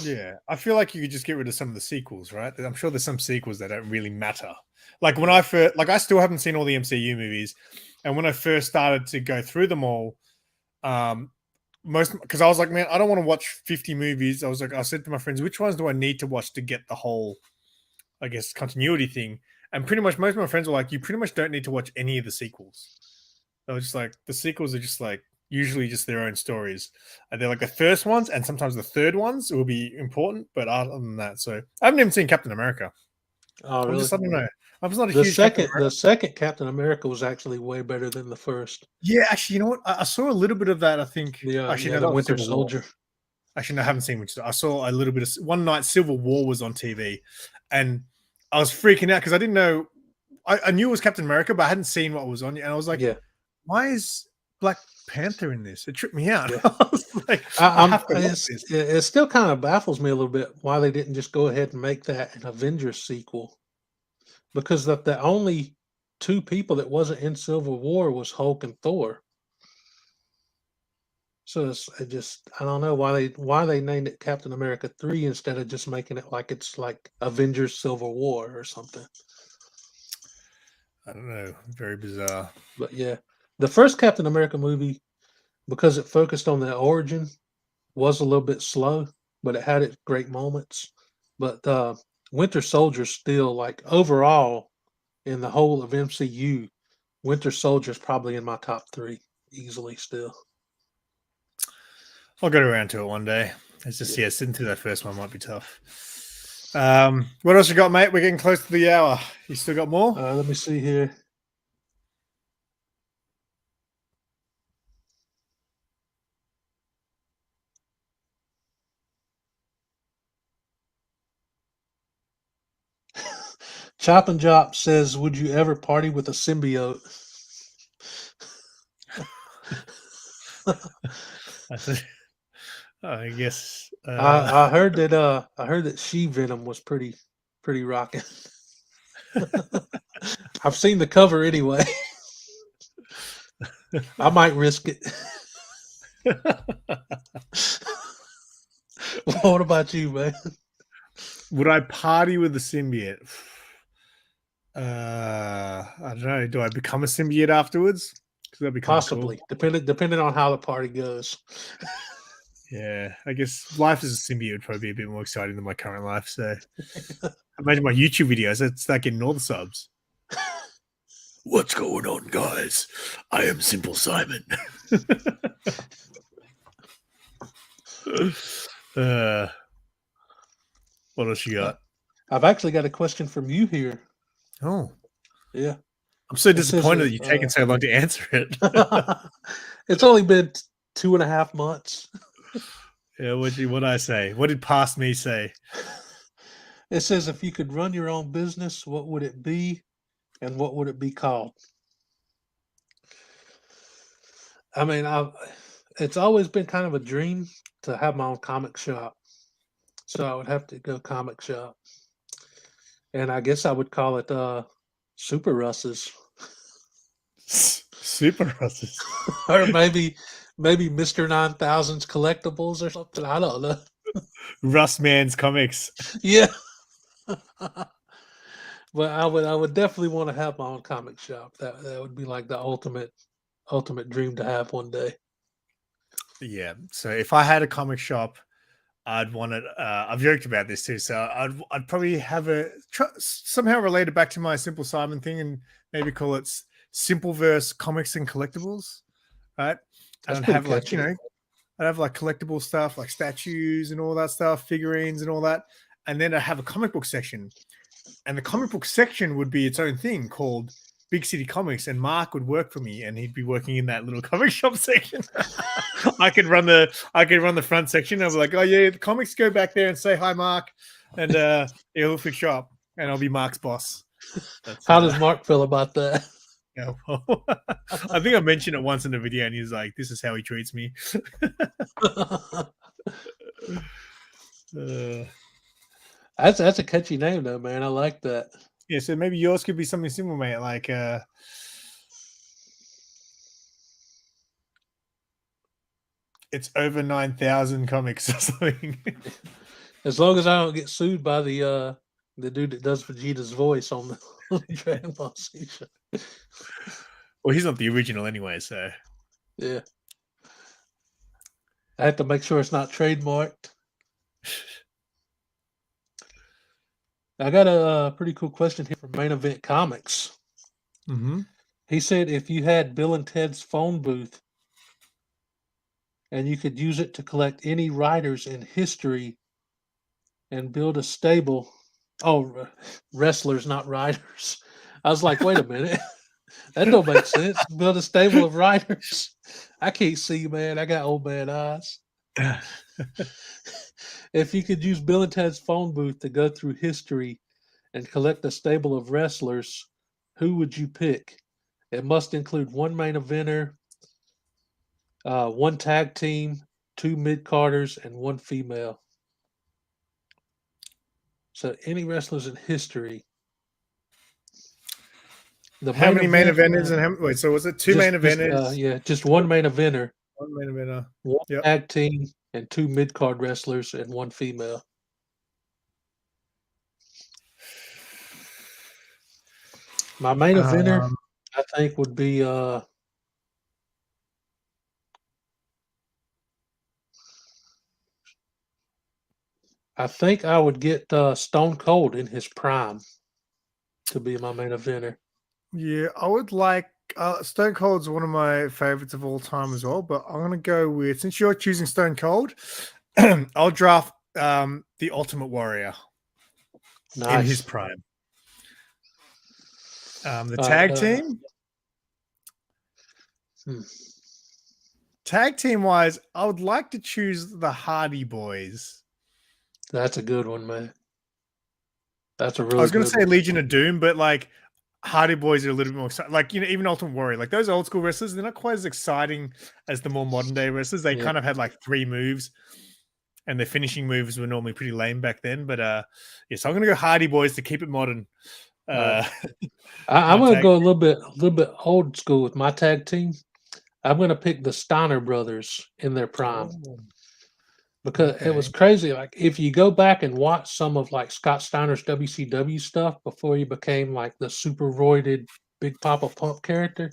Yeah, I feel like you could just get rid of some of the sequels, right? I'm sure there's some sequels that don't really matter. Like when I first, like I still haven't seen all the MCU movies, and when I first started to go through them all, because I was like, man, I don't want to watch 50 movies. I said to my friends, which ones do I need to watch to get the whole, I guess, continuity thing? And pretty much most of my friends were like, you pretty much don't need to watch any of the sequels. They were just like, the sequels are just like usually just their own stories. They're like the first ones, and sometimes the third ones will be important, but other than that, so I haven't even seen Captain America. Oh, really? I don't know. I was not a the huge second Captain America was actually way better than the first. Yeah, actually, you know what? I saw a little bit of that. I think the Winter Soldier. Actually, no, I haven't seen Winter. I saw a little bit of one night. Civil War was on TV, and I was freaking out because I didn't know. I knew it was Captain America, but I hadn't seen what was on it, and I was like, why is Black Panther in this? It tripped me out. Yeah. I was like, it still kind of baffles me a little bit why they didn't just go ahead and make that an Avengers sequel, because the only two people that wasn't in Civil War was Hulk and Thor. So I don't know why they named it Captain America 3 instead of just making it like it's like Avengers Civil War or something. I don't know. Very bizarre. But yeah, the first Captain America movie, because it focused on the origin, was a little bit slow, but it had its great moments. But Winter Soldier still, like overall in the whole of MCU, Winter Soldier is probably in my top 3 easily still. I'll get around to it one day. It's just sitting through that first one might be tough. What else you got, mate? We're getting close to the hour. You still got more? Let me see here. Chop and Jop says, "Would you ever party with a symbiote?" I guess I heard that She Venom was pretty rocking. I've seen the cover anyway. I might risk it. What about you, man? Would I party with the symbiote? I don't know. Do I become a symbiote afterwards? Possibly, cool. Depending on how the party goes. Yeah, I guess life as a symbiote would probably be a bit more exciting than my current life. So imagine my YouTube videos. I'd start getting all the subs. What's going on, guys? I am Simple Simon. What else you got? I've actually got a question from you here. Oh, Yeah. I'm so It says disappointed that if, you've taken so long to answer it. it's only been 2.5 months. Yeah, what I say? What did past me say? It says if you could run your own business, what would it be and what would it be called? I mean, it's always been kind of a dream to have my own comic shop. So I would have to go comic shop. And I guess I would call it Super Russes. Super Russes. Or maybe Mr. 9000's collectibles or something. I don't know. Rus Man's Comics. Yeah. But I would definitely want to have my own comic shop. That would be like the ultimate dream to have one day. Yeah. So if I had a comic shop, I'd want it. I've joked about this too. So I'd probably have somehow relate it back to my Simple Simon thing and maybe call it Simpleverse Comics and Collectibles. Right. And I'd have catchy. I'd have like collectible stuff like statues and all that stuff, figurines and all that. And then I'd have a comic book section. And the comic book section would be its own thing called Big City Comics, and Mark would work for me, and he'd be working in that little comic shop section. I could run the front section. I'll be like, oh yeah, the comics go back there and say hi, Mark, and he'll fix you up, and I'll be Mark's boss. How does Mark feel about that? Yeah, well, I think I mentioned it once in the video, and he's like, "This is how he treats me." That's a catchy name though, man. I like that. Yeah, so maybe yours could be something similar, mate. Like it's over 9,000 comics or something. As long as I don't get sued by the dude that does Vegeta's voice on the Dragon Ball Z show. Well, he's not the original anyway, so yeah. I have to make sure it's not trademarked. I got a pretty cool question here from Main Event Comics. Mm-hmm. He said if you had Bill and Ted's phone booth and you could use it to collect any writers in history and build a stable. Oh, wrestlers, not writers. I was like, wait a minute. That don't make sense. Build a stable of writers. I can't see, man. I got old man eyes. If you could use Bill and Ted's phone booth to go through history and collect a stable of wrestlers, who would you pick? It must include one main eventer, one tag team, 2 mid-carders, and 1 female. So any wrestlers in history. How many main eventers and wait? So was it 2 main eventers? Yeah, just 1 main eventer. 1 main eventer. 1 tag team and 2 mid-card wrestlers and 1 female. My main eventer, I think, would be I think I would get Stone Cold in his prime to be my main eventer. Yeah, I would like Stone Cold's one of my favorites of all time as well, but I'm going to go with, since you're choosing Stone Cold, I'll draft the Ultimate Warrior in his prime. The tag team? Tag team wise, I would like to choose the Hardy Boys. That's a good one, man. That's a really I was going to say one. Legion of Doom, but like Hardy Boys are a little bit more exciting. Like, you know, even Ultimate Warrior, like those old school wrestlers, they're not quite as exciting as the more modern day wrestlers. They kind of had like 3 moves, and their finishing moves were normally pretty lame back then. But so I'm going to go Hardy Boys to keep it modern. I'm going to go a little bit old school with my tag team. I'm going to pick the Steiner brothers in their prime. Because it was crazy. Like if you go back and watch some of like Scott Steiner's WCW stuff before he became like the super roided Big Papa Pump character,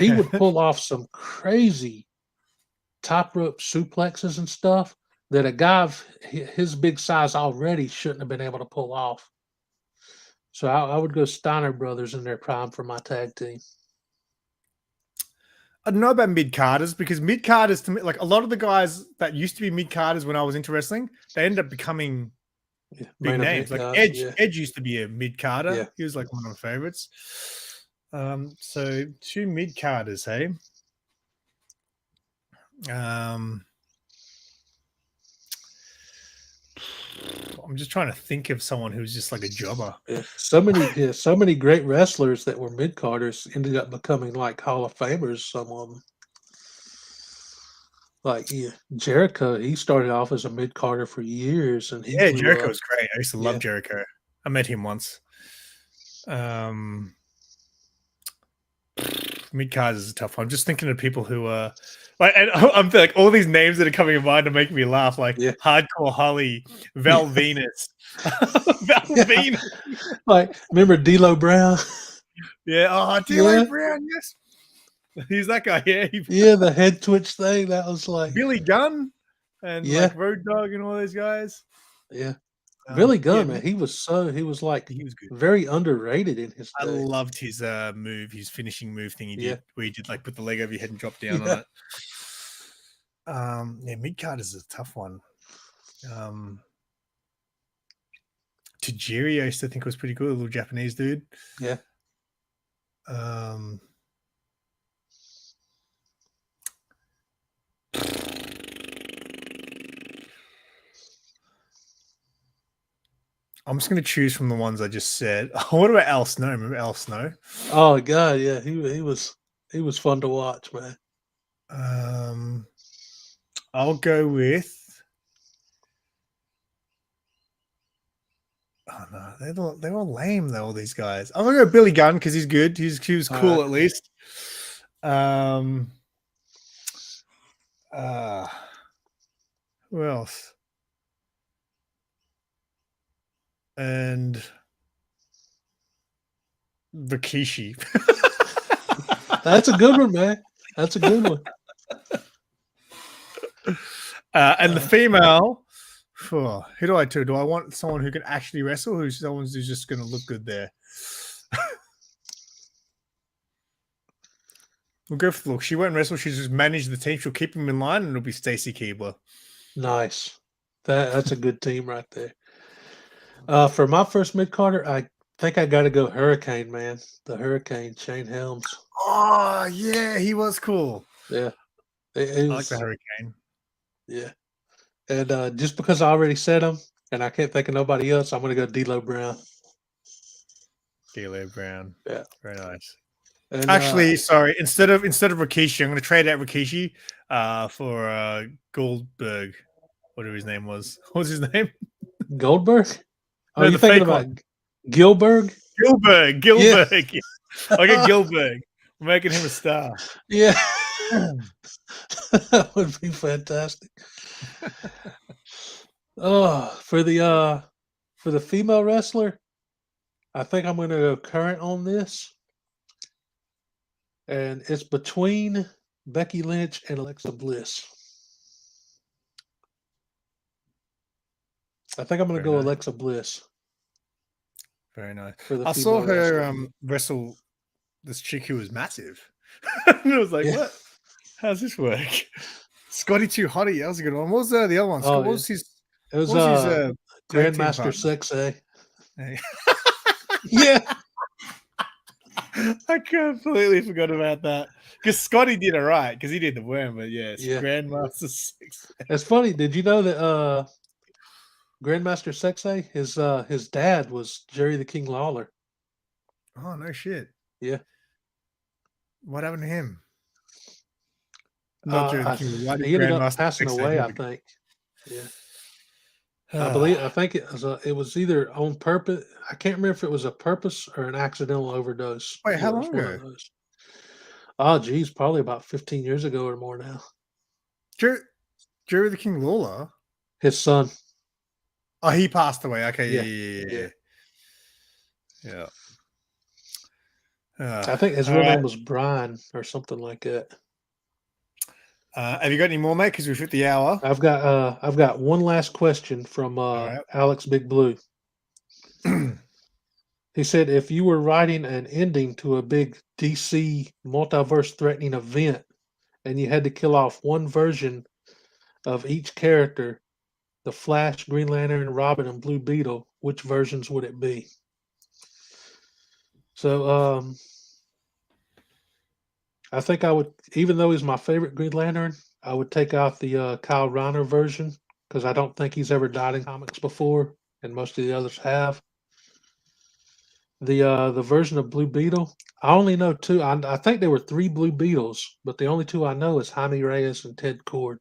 he would pull off some crazy top rope suplexes and stuff that a guy of his big size already shouldn't have been able to pull off. So I would go Steiner Brothers in their prime for my tag team. I don't know about mid-carders because mid-carders, to me, like a lot of the guys that used to be mid-carders when I was into wrestling, they ended up becoming big Main names. event Like guys, Edge, yeah. Edge used to be a mid-carder. Yeah. He was like one of my favorites. So 2 mid-carders, hey? I'm just trying to think of someone who's just like a jobber. Yeah. So many great wrestlers that were mid-carders ended up becoming like Hall of Famers, some of them. Like Jericho, he started off as a mid-carder for years, and he blew Jericho up. was great. I used to love Jericho. I met him once. Mid-carders is a tough one. I'm just thinking of people who are like, and I'm like all these names that are coming in mind to make me laugh, like Hardcore Holly, Val Venus, Val Venus. Like, remember D'Lo Brown? D'Lo Brown, yes. He's that guy, the head twitch thing. That was like Billy Gunn and like Road Dogg and all those guys. Yeah. Billy Gunn, man, he was like he was good. Very underrated in his day. I loved his move, his finishing move thing he did, where he did like put the leg over your head and drop down on it. Mid-card is a tough one. Tajiri, I used to think was pretty good, a little Japanese dude. Yeah. I'm just going to choose from the ones I just said. What about Al Snow? Remember Al Snow? Oh God, yeah, he was fun to watch, man. I'll go with. Oh no, they're all lame though. All these guys. I'm gonna go Billy Gunn because he's good. He was cool at least. Who else? And Rikishi. That's a good one, man. That's a good one. And the female, who do I do? Do I want someone who can actually wrestle, or someone who's just going to look good there? We'll go for the look. She won't wrestle. She'll just manage the team. She'll keep them in line, and it'll be Stacy Keibler. Nice. That's a good team right there. For my first mid-carder, I think I got to go Hurricane, man. The Hurricane, Shane Helms. Oh, yeah, he was cool. Yeah. I like the Hurricane. Yeah. And just because I already said him, and I can't think of nobody else, I'm going to go D'Lo Brown. D'Lo Brown. Yeah. Very nice. And, actually, sorry, instead of Rikishi, I'm going to trade out Rikishi for Goldberg. Whatever his name was. What was his name? Goldberg? No, you thinking about Gilberg? Gilberg. Yeah. I'll get Gilberg. We're making him a star. Yeah. That would be fantastic. For the female wrestler, I think I'm going to go current on this. And it's between Becky Lynch and Alexa Bliss. I think I'm going to go Alexa Bliss. Very nice. I saw her wrestle this chick who was massive. And I was like, what? How's this work? Scotty Too Hottie. That was a good one. What was the other one? What was his? It was Grandmaster Sexay. Yeah. I completely forgot about that. Because Scotty did it right, because he did the worm, but Grandmaster Sexay. It's funny. Did you know that Grandmaster Sexay, his dad was Jerry the King Lawler? Oh, no shit. Yeah. What happened to him? Not Jerry the King. He ended up passing away, I think. Yeah. I think it was either on purpose. I can't remember if it was a purpose or an accidental overdose. Wait, how long ago? Oh, geez, probably about 15 years ago or more now. Jerry the King Lawler? His son. Oh, he passed away. Okay, yeah. I think his real name was Brian or something like that. Have you got any more, mate? Because we've hit the hour. I've got one last question from right. Alex Big Blue. He said, if you were writing an ending to a big DC multiverse threatening event and you had to kill off one version of each character, the Flash, Green Lantern, Robin, and Blue Beetle, which versions would it be? So I think I would, even though he's my favorite Green Lantern, I would take out the Kyle Reiner version because I don't think he's ever died in comics before, and most of the others have. The version of Blue Beetle, I only know two. I think there were three Blue Beetles, but the only two I know is Jaime Reyes and Ted Cord.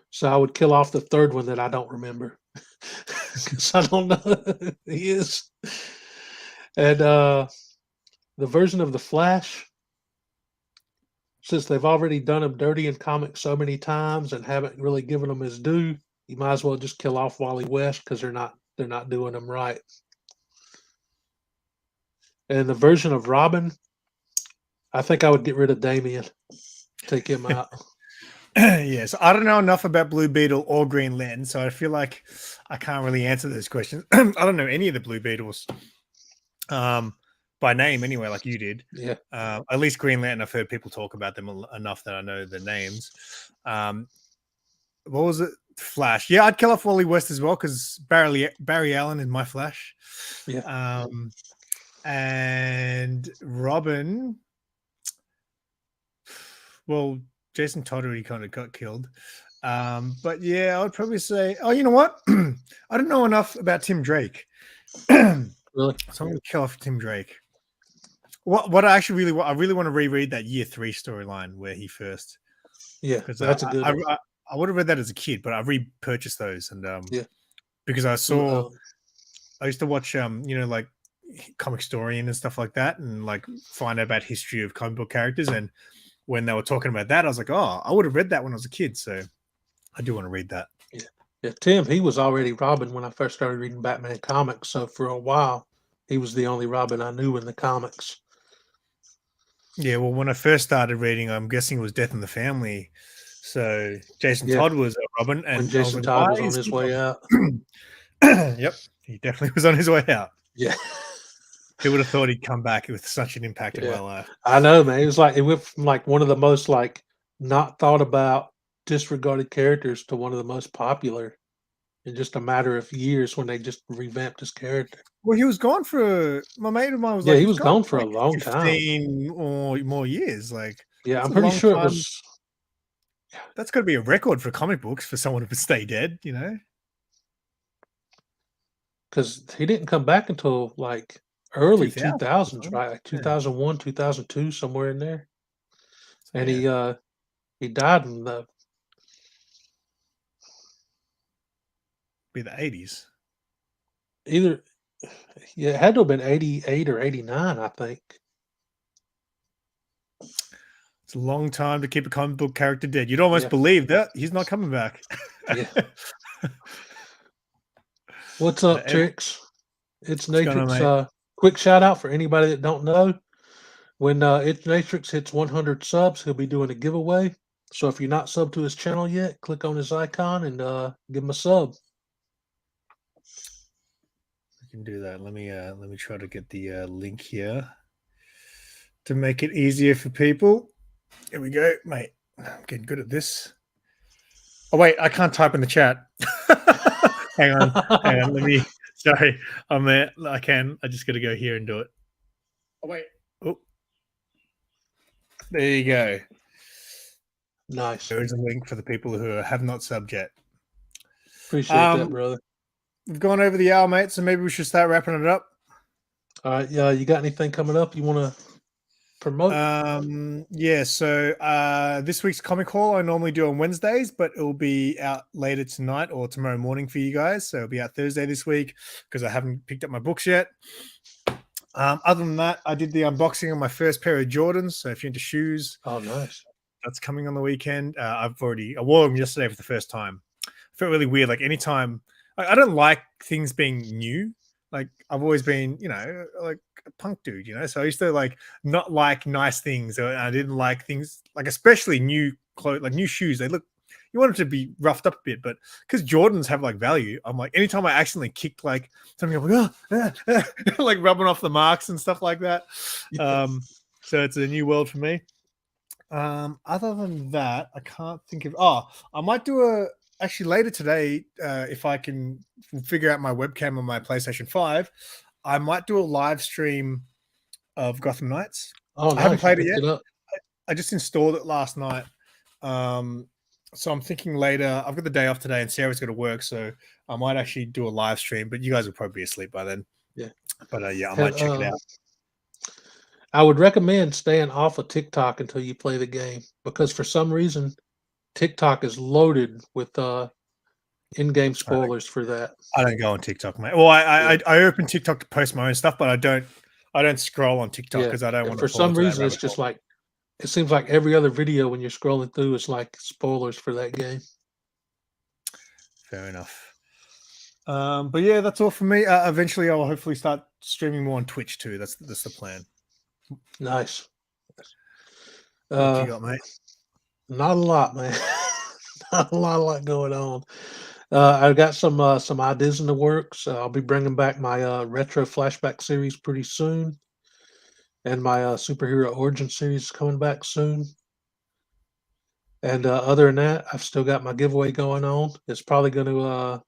So I would kill off the third one that I don't remember because I don't know who he is. And the version of the Flash, since they've already done him dirty in comics so many times and haven't really given him his due, you might as well just kill off Wally West because they're not doing him right. And the version of Robin, I think I would get rid of Damian, take him out. Yeah, so I don't know enough about Blue Beetle or Green Lantern, so I feel like I can't really answer those questions. I don't know any of the Blue Beetles by name anyway, like you did. Yeah. At least Green Lantern, I've heard people talk about them enough that I know the names. What was it? Flash. Yeah, I'd kill off Wally West as well because Barry Allen is my Flash. Yeah. And Robin, well, Jason Todd already kind of got killed. But yeah, I would probably say, oh, you know what? I don't know enough about Tim Drake. Really? So I'm going to kill off Tim Drake. What I actually I really want to reread that Year 3 storyline where he first. Yeah, that's a good one. I would have read that as a kid, but I repurchased those and yeah, because I saw I used to watch like Comic Historian and stuff like that and like find out about history of comic book characters, and when they were talking about that I was like, oh, I would have read that when I was a kid, so I do want to read that. Yeah, Tim, he was already Robin when I first started reading Batman comics, so for a while he was the only Robin I knew in the comics. Yeah, well, when I first started reading, I'm guessing it was Death in the Family. So Jason Todd was Robin, and when Jason Todd was on his way out. Yep, he definitely was on his way out. Yeah, who would have thought he'd come back with such an impact in my life? I know, man. It went from like one of the most like not thought about, disregarded characters to one of the most popular in just a matter of years when they just revamped his character. Well, he was gone for my mate of mine was he was gone for a long 15 or more years. Like, yeah, I'm pretty sure it was. That's got to be a record for comic books for someone to stay dead, you know? Because he didn't come back until like early 2000s, right? Like 2001, 2002, somewhere in there. So, and he died in the be the 80s. Either, yeah, it had to have been 88 or 89, I think. It's a long time to keep a comic book character dead. You'd almost believe that he's not coming back. Yeah. What's up, Trix? It's Natrix. Quick shout out for anybody that don't know. When It's Natrix hits 100 subs, he'll be doing a giveaway. So if you're not subbed to his channel yet, click on his icon and give him a sub. We can do that. Let me try to get the link here to make it easier for people. Here we go, mate. I'm getting good at this. Oh wait, I can't type in the chat. hang on. Let me. Sorry, I'm there. I can. I just got to go here and do it. Oh wait. Oh, there you go. Nice. There is a link for the people who have not subbed yet. Appreciate that, brother. We've gone over the hour, mate, so maybe we should start wrapping it up. All right. Yeah, you got anything coming up you want to promote? Yeah, so this week's Comic Haul I normally do on Wednesdays, but it'll be out later tonight or tomorrow morning for you guys. So it'll be out Thursday this week because I haven't picked up my books yet. Other than that, I did the unboxing of my first pair of Jordans. So if you're into shoes, oh, nice. That's coming on the weekend. I wore them yesterday for the first time. I felt really weird. Like anytime, I don't like things being new. Like I've always been, like a punk dude, So I used to like not like nice things. I didn't like things like especially new clothes, like new shoes. They look. You want them to be roughed up a bit, but because Jordans have like value, I'm like, anytime I accidentally kick like something, I'm like, like rubbing off the marks and stuff like that. So it's a new world for me. Other than that, I can't think of. Oh, I might do actually later today, if I can figure out my webcam on my PlayStation 5, I might do a live stream of Gotham Knights. Oh, nice. I haven't played it Picked yet. up. I just installed it last night. So I'm thinking later. I've got the day off today, and Sarah's got to work, so I might actually do a live stream. But you guys will probably be asleep by then. Yeah. But yeah, I might check it out. I would recommend staying off of TikTok until you play the game, because for some reason TikTok is loaded with in-game spoilers for that. I don't go on TikTok, mate. Well, I open TikTok to post my own stuff, but I don't scroll on TikTok because I don't want to. For some reason, it's just like, it seems like every other video when you're scrolling through is like spoilers for that game. Fair enough. But yeah, that's all from me. Eventually, I'll hopefully start streaming more on Twitch too. That's the plan. Nice. What you got, mate? Not a lot, man. Not a lot going on. I've got some ideas in the works. I'll be bringing back my retro flashback series pretty soon, and my superhero origin series is coming back soon. And other than that, I've still got my giveaway going on. It's probably going to.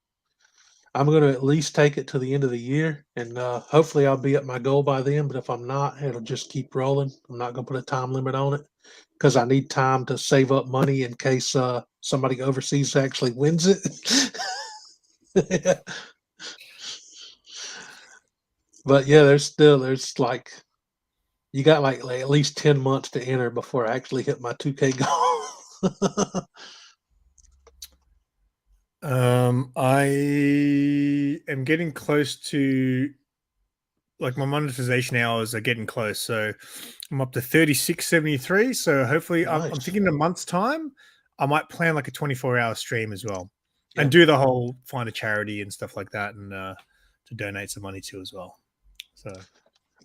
I'm going to at least take it to the end of the year, and hopefully I'll be at my goal by then. But if I'm not, it'll just keep rolling. I'm not going to put a time limit on it because I need time to save up money in case somebody overseas actually wins it. But yeah, there's like, you got like at least 10 months to enter before I actually hit my 2K goal. I am getting close to, like, my monetization hours are getting close, so I'm up to 36.73. So hopefully, I'm thinking in a month's time, I might plan like a 24-hour stream as well, and do the whole find a charity and stuff like that, and to donate some money to as well. So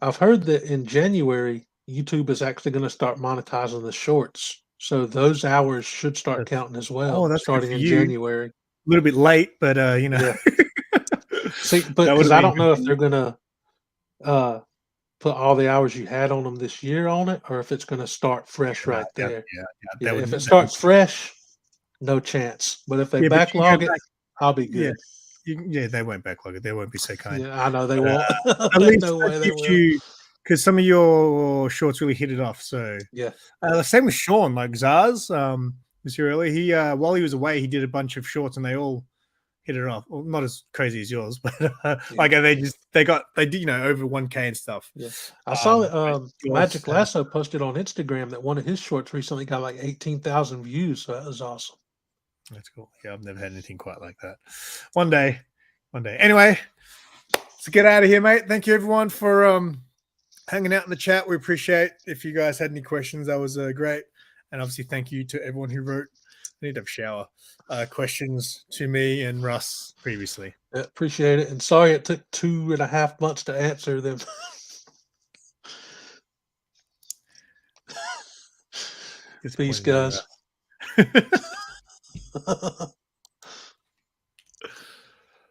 I've heard that in January, YouTube is actually going to start monetizing the shorts, so those hours should start counting as well. that's starting in January. A little bit late, but you know. Yeah. See, but because I don't know if they're gonna put all the hours you had on them this year on it, or if it's gonna start fresh right there. Yeah. If it starts fresh, no chance. But if they backlog it, I'll be good. Yeah, they won't backlog it. They won't be so kind. Yeah, I know they won't. At least no way they will. You, because some of your shorts really hit it off. So yeah, same with Sean, like Zaz. Was here earlier. He while he was away, he did a bunch of shorts, and they all hit it off. Well, not as crazy as yours, but like they did, over 1K and stuff. Yeah, I saw that Magic Lasso posted on Instagram that one of his shorts recently got like 18,000 views. So that was awesome. That's cool. Yeah, I've never had anything quite like that. One day. Anyway, let's get out of here, mate. Thank you everyone for hanging out in the chat. We appreciate. If you guys had any questions, that was great. And obviously, thank you to everyone who wrote. I need to have a shower. Questions to me and Russ previously. Yeah, appreciate it. And sorry it took 2.5 months to answer them. Peace, guys.